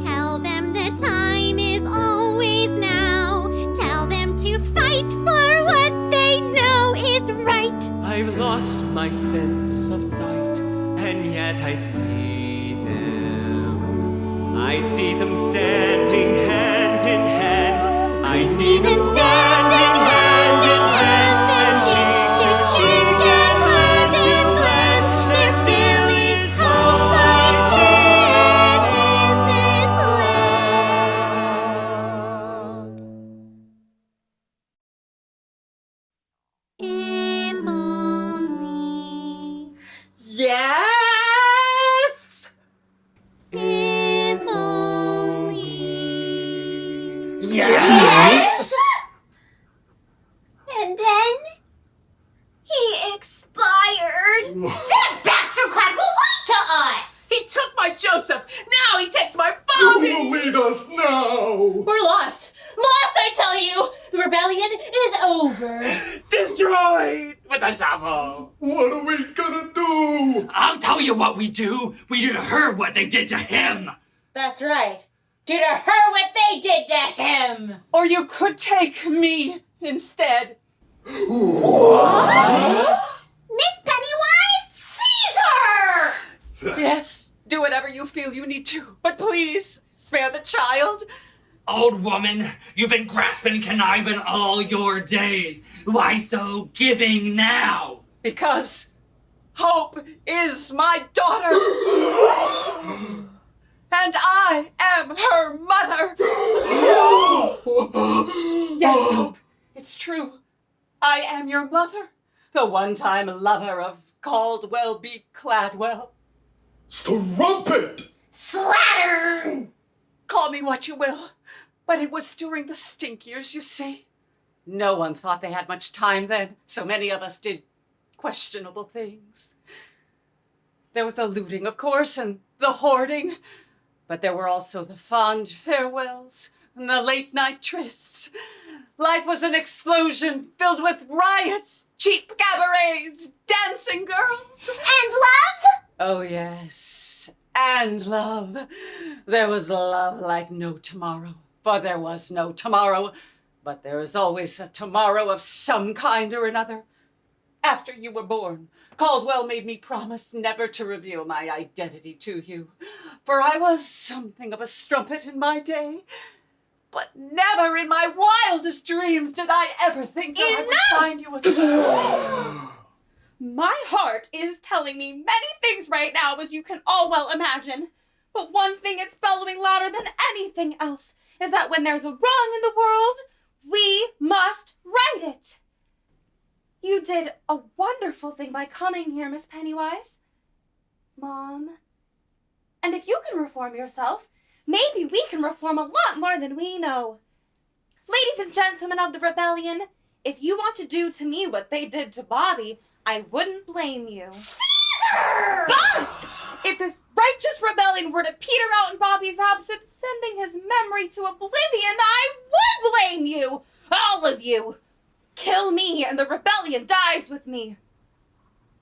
tell them the time is always now, tell them to fight for what they know is right. I've lost my sense of sight, and yet I see them. I see them standing hand in hand. I see them standing hand in hand, and cheek to cheek and hand in hand. There still is hope I see in this land. If only. Yes! If only. Yes! And then he expired. That bastard Cladwell lied to us! He took my Joseph. Now he takes my Who Bobby. will lead us now? We're lost. Lost, I tell you. The rebellion is over. Destroyed with a shovel. What are we gonna do? I'll tell you what we do. We do to her what they did to him. That's right. Do to her what they did to him. Or you could take me instead. What? Miss Pennywise? Seize her! Yes, do whatever you feel you need to, but please spare the child. Old woman, you've been grasping conniving all your days. Why so giving now? Because Hope is my daughter. And I am her mother. Yes, Hope, it's true. I am your mother, the one-time lover of Caldwell B. Cladwell. Strumpet! Slattern! Call me what you will, but it was during the stink years, you see. No one thought they had much time then, so many of us did questionable things. There was the looting, of course, and the hoarding, but there were also the fond farewells and the late-night trysts. Life was an explosion filled with riots, cheap cabarets, dancing girls. And love? Oh, yes, and love. There was love like no tomorrow, for there was no tomorrow, but there is always a tomorrow of some kind or another. After you were born, Caldwell made me promise never to reveal my identity to you, for I was something of a strumpet in my day. But never in my wildest dreams did I ever think that I would find you again. My heart is telling me many things right now, as you can all well imagine. But one thing it's bellowing louder than anything else is that when there's a wrong in the world, we must right it. You did a wonderful thing by coming here, Miss Pennywise. Mom. And if you can reform yourself, maybe we can reform a lot more than we know. Ladies and gentlemen of the rebellion, if you want to do to me what they did to Bobby, I wouldn't blame you. Caesar! But if this righteous rebellion were to peter out in Bobby's absence, sending his memory to oblivion, I would blame you! All of you! Kill me and the rebellion dies with me.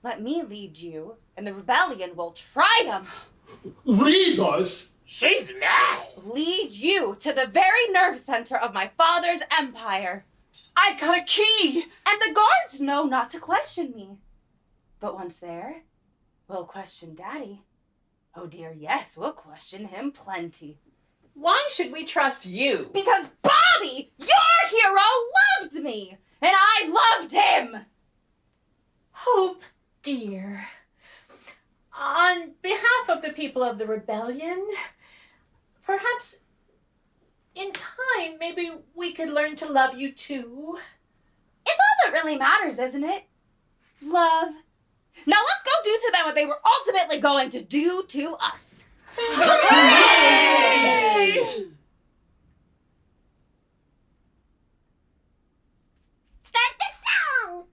Let me lead you, and the rebellion will triumph. Lead us? She's mad. Lead you to the very nerve center of my father's empire. I got a key! And the guards know not to question me. But once there, we'll question Daddy. Oh dear, yes, we'll question him plenty. Why should we trust you? Because Bobby, your hero, loved me! And I loved him! Hope, dear. On behalf of the people of the rebellion, perhaps in time, maybe we could learn to love you too. It's all that really matters, isn't it? Love. Now let's go do to them what they were ultimately going to do to us. Hooray! Start the song!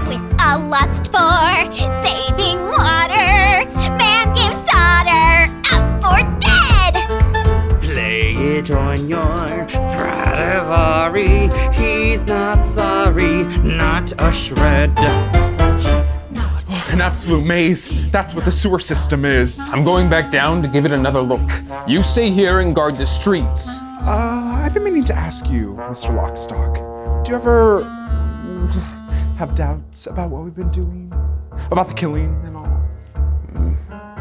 With a lust for saving water, man gives daughter up for dead. Play it on your Stradivari. He's not sorry, not a shred. An absolute maze. That's what the sewer system is. I'm going back down to give it another look. You stay here and guard the streets. I've been meaning to ask you, Mr. Lockstock. Do you ever have doubts about what we've been doing? About the killing and all?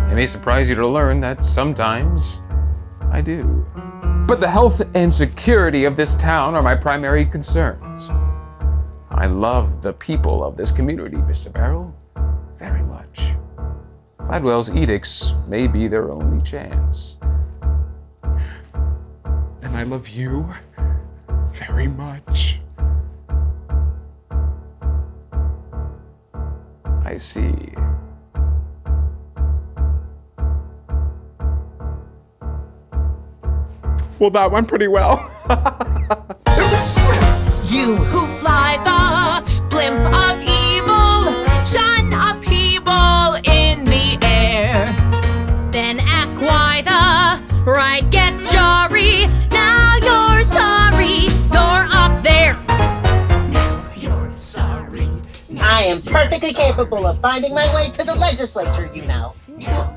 It may surprise you to learn that sometimes I do. But the health and security of this town are my primary concerns. I love the people of this community, Mr. Barrel, very much. Cladwell's edicts may be their only chance. And I love you very much. I see. Well, that went pretty well. You who fly the blimp of evil, shun upheaval in the air. Then ask why the ride gets jarry. Now you're sorry, you're up there. You're sorry. I am perfectly capable of finding my way to the legislature, you know.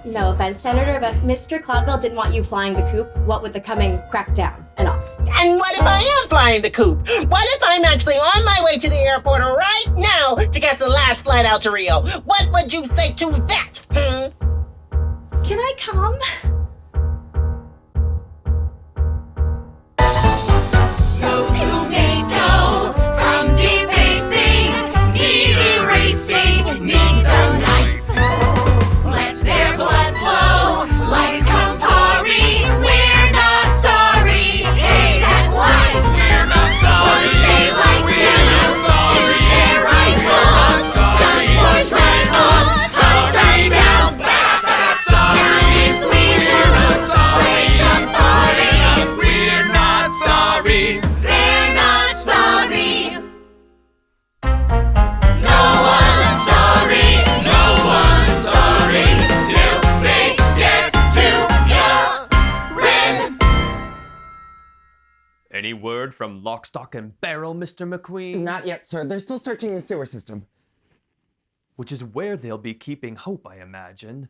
No offense, Senator, but Mr. Cladwell didn't want you flying the coop, what with the coming crackdown and all. And what if I am flying the coop? What if I'm actually on my way to the airport right now to catch the last flight out to Rio? What would you say to that? Can I come? Those who made dough from debasing need erasing, need the knife. Let their blood flow like Campari. We're not sorry. Hey, that's life. We're not sorry. Once they like to shoot their rifles just for trifles, hunt us down back. Now this week play safari. We're not sorry. They're not sorry. No one's sorry. No one's sorry till they get to urine. Any word from Lockstock and Barrel, Mr. McQueen? Not yet, sir. They're still searching the sewer system. Which is where they'll be keeping Hope, I imagine.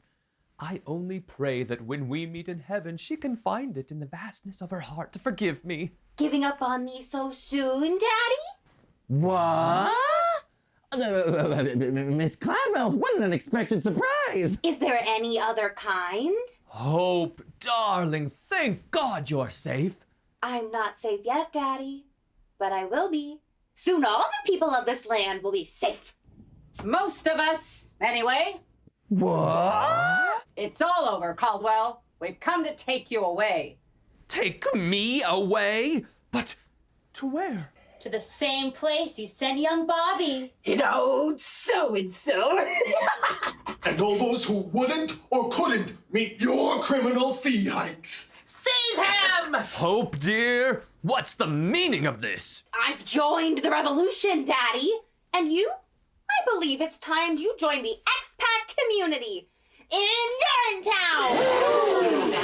I only pray that when we meet in heaven, she can find it in the vastness of her heart to forgive me. Giving up on me so soon, Daddy? What? Miss Cladwell, what an unexpected surprise! Is there any other kind? Hope, darling, thank God you're safe. I'm not safe yet, Daddy, but I will be. Soon all the people of this land will be safe. Most of us, anyway. What? It's all over, Caldwell. We've come to take you away. Take me away? But to where? To the same place you sent young Bobby. You know, so-and-so. And all those who wouldn't or couldn't meet your criminal fee hikes. Seize him! Hope, dear, what's the meaning of this? I've joined the revolution, Daddy. And you? I believe it's time you join the expat community in URINETOWN.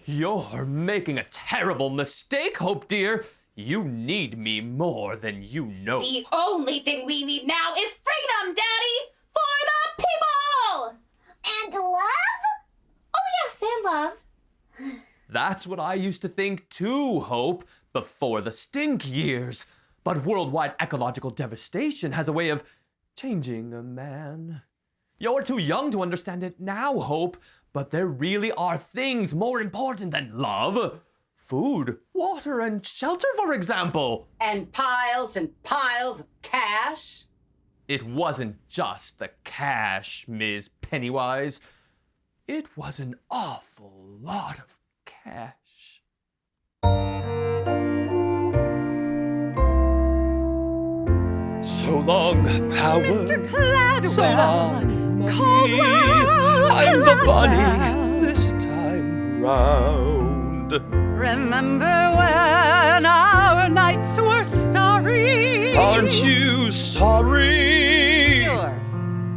You're making a terrible mistake, Hope, dear. You need me more than you know. The only thing we need now is freedom, Daddy, for the people. And love? Oh, yes, and love. That's what I used to think too, Hope, before the stink years. But worldwide ecological devastation has a way of changing a man. You're too young to understand it now, Hope, but there really are things more important than love. Food, water, and shelter, for example. And piles of cash. It wasn't just the cash, Ms. Pennywise. It was an awful lot of cash. So long, power. Mr. Cladwell, So long, money. Caldwell, I'm the bunny Cladwell. this time round. Remember when our nights were starry? Aren't you sorry? Sure,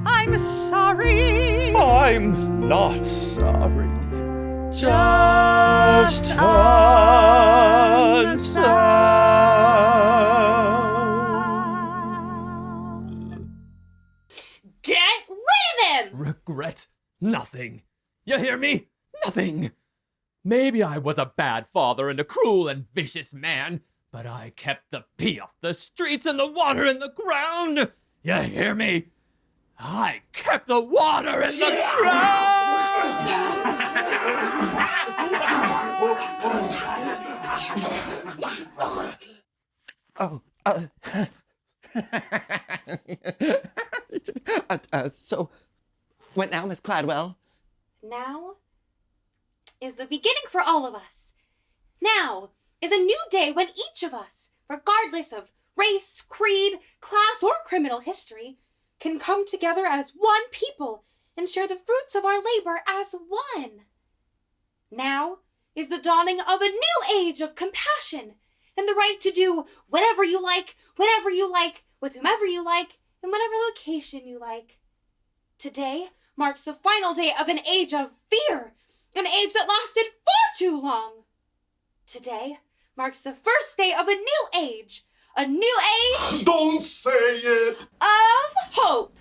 I'm sorry. I'm not sorry. Just unsound. Get rid of him! Regret nothing. You hear me? Nothing. Maybe I was a bad father and a cruel and vicious man, but I kept the pee off the streets and the water in the ground. You hear me? I kept the water in the ground. Oh, so, what now, Miss Cladwell? Now is the beginning for all of us. Now is a new day when each of us, regardless of race, creed, class, or criminal history, can come together as one people and share the fruits of our labor as one. Now is the dawning of a new age of compassion and the right to do whatever you like, whenever you like, with whomever you like, in whatever location you like. Today marks the final day of an age of fear, an age that lasted far too long. Today marks the first day of a new age. A new age... Don't say it! ...of hope.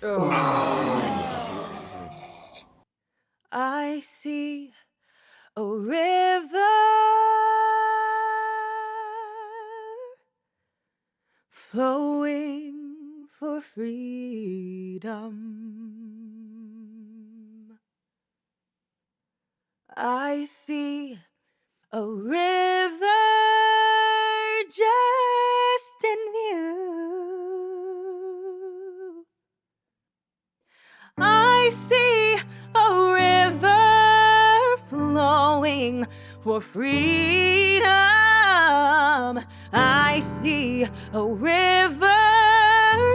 I see a river flowing for freedom. I see a river just in view. I see a river flowing for freedom. I see a river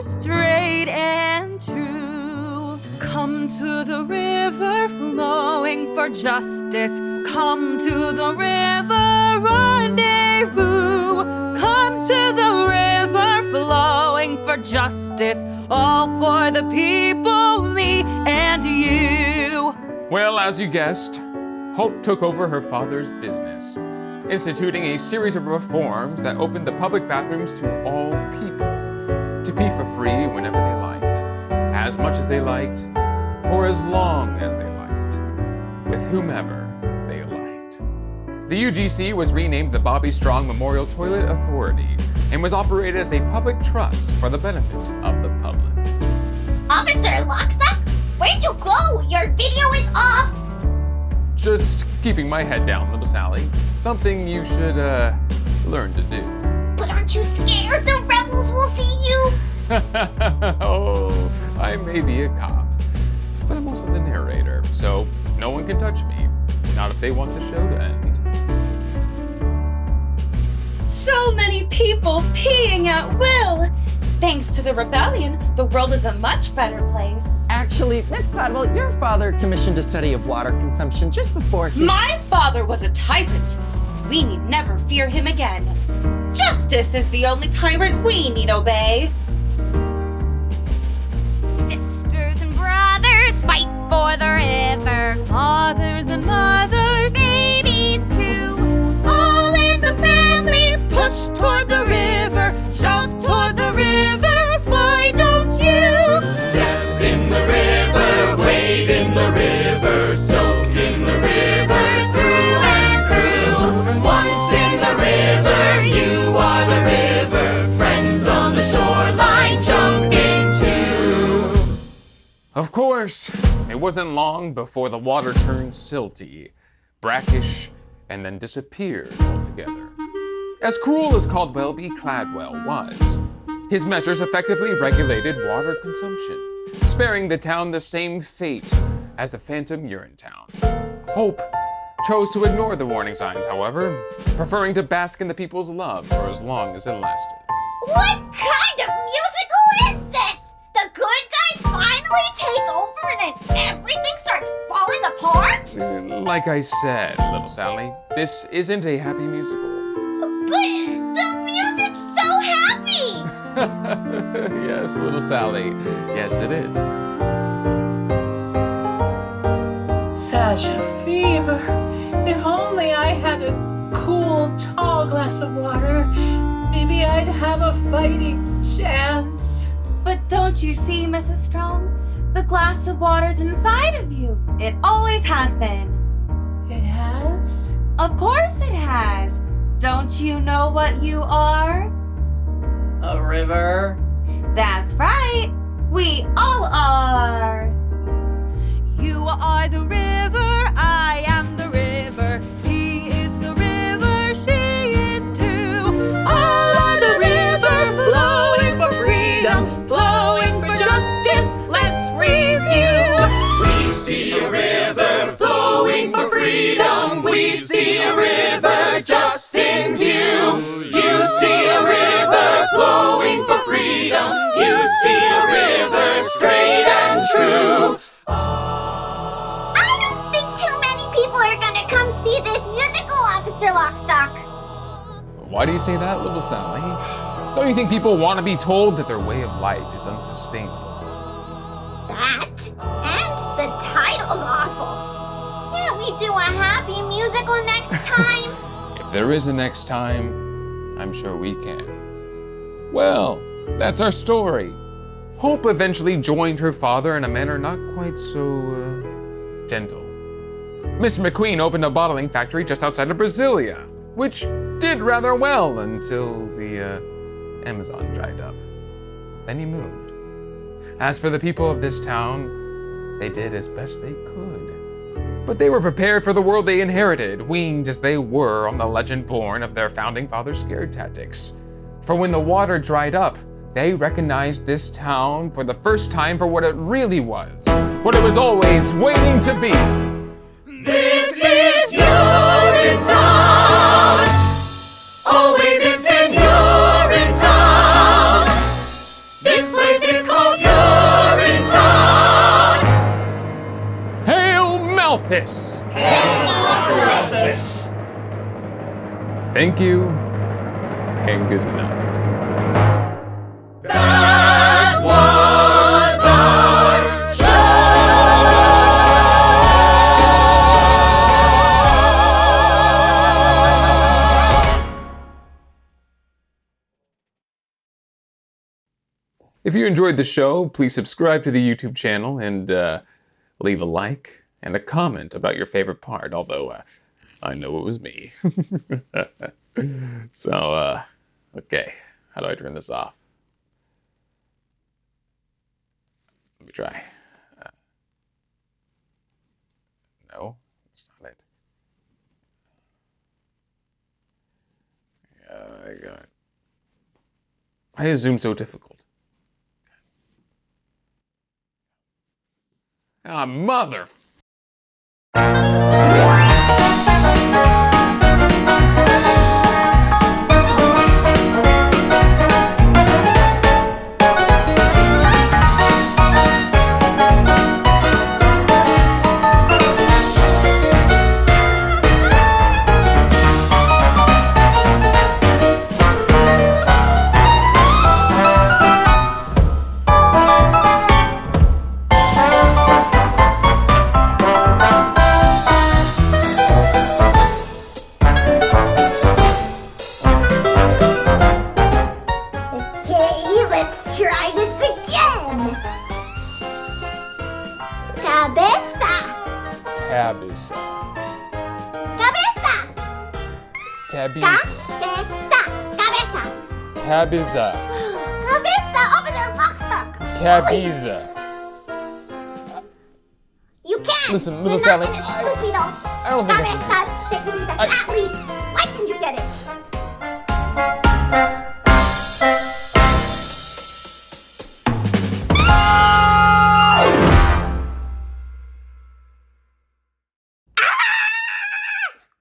straight and true. Come to the river flowing for justice. Come to the river rendezvous. Come to the river flowing for justice. All for the people, me and you. Well, as you guessed, Hope took over her father's business, instituting a series of reforms that opened the public bathrooms to all people, to pee for free whenever they liked, as much as they liked, for as long as they liked, with whomever they liked. The UGC was renamed the Bobby Strong Memorial Toilet Authority and was operated as a public trust for the benefit of the public. Officer Lockstock, where'd you go? Your video is off! Just keeping my head down, little Sally. Something you should, learn to do. But aren't you scared the rebels will see you? Oh, I may be a cop, but I'm also the narrator, so no one can touch me. Not if they want the show to end. So many people peeing at will. Thanks to the rebellion, the world is a much better place. Actually, Miss Cladwell, your father commissioned a study of water consumption just before he... My father was a tyrant. We need never fear him again. Justice is the only tyrant we need obey. Sisters and brothers fight for the river. Fathers and mothers, Babies too. all in the family, push toward the river, shove toward the river. Why don't you Step in the river, wade in the river, soak in the river, through and through. Once in the river, you are the river. Friends on the shoreline, jump into. Of course, it wasn't long before the water turned silty, brackish, and then disappeared altogether. As cruel as Caldwell v. Cladwell was, his measures effectively regulated water consumption, sparing the town the same fate as the phantom URINETOWN. Hope chose to ignore the warning signs, however, preferring to bask in the people's love for as long as it lasted. What kind of musical is this? The good guys finally take over and then everything starts falling apart? Like I said, little Sally, this isn't a happy musical. But the music's so happy! Yes, little Sally. Yes, it is. Such a fever. If only I had a cool, tall glass of water, maybe I'd have a fighting chance. But don't you see, Mrs. Strong? The glass of water's inside of you. It always has been. It has? Of course it has. Don't you know what you are? A river? That's right. We all are. You are the river, I am the river. He is the river, she is too. All are the river, flowing for freedom, flowing for justice. Let's review. We see a river flowing for freedom. We see a river just in view. You see a river flowing for freedom. You see a river straight and true. I don't think too many people are gonna come see this musical, Officer Lockstock. Why do you say that, little Sally? Don't you think people want to be told that their way of life is unsustainable? That, and the title's awful. Can't we do a happy musical next time? If there is a next time, I'm sure we can. Well, that's our story. Hope eventually joined her father in a manner not quite so, gentle. Miss McQueen opened a bottling factory just outside of Brasilia, which did rather well until the, Amazon dried up. Then he moved. As for the people of this town, they did as best they could. But they were prepared for the world they inherited, weaned as they were on the legend born of their founding father's scare tactics. For when the water dried up, they recognized this town for the first time for what it really was, what it was always waiting to be. This is URINETOWN. Always it's been URINETOWN. This place is called URINETOWN. Hail Malthus! Hail Malthus! Thank you, and good night. That was our show! If you enjoyed the show, please subscribe to the YouTube channel and leave a like and a comment about your favorite part, although I know it was me. So, okay, how do I turn this off? Let me try. No, that's not it. I got it. Why is Zoom so difficult? Ah, mother. Let's try this again. Cabeza. Cabeza. Cabeza. Cabeza. Cabeza. Cabeza. Cabeza. Over there, Lockstock. Cabeza. Listen, little Sally. I don't think I Cabeza pequeñita Sally. Why didn't you get it?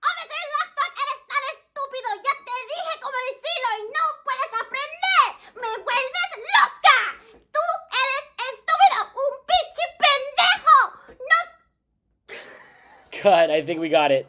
Officer Lockstock, eres tan estúpido. Ya te dije cómo decirlo y no puedes aprender. Me vuelves loca. Tú eres estúpido. Un pinche pendejo. No. Cut, I think we got it.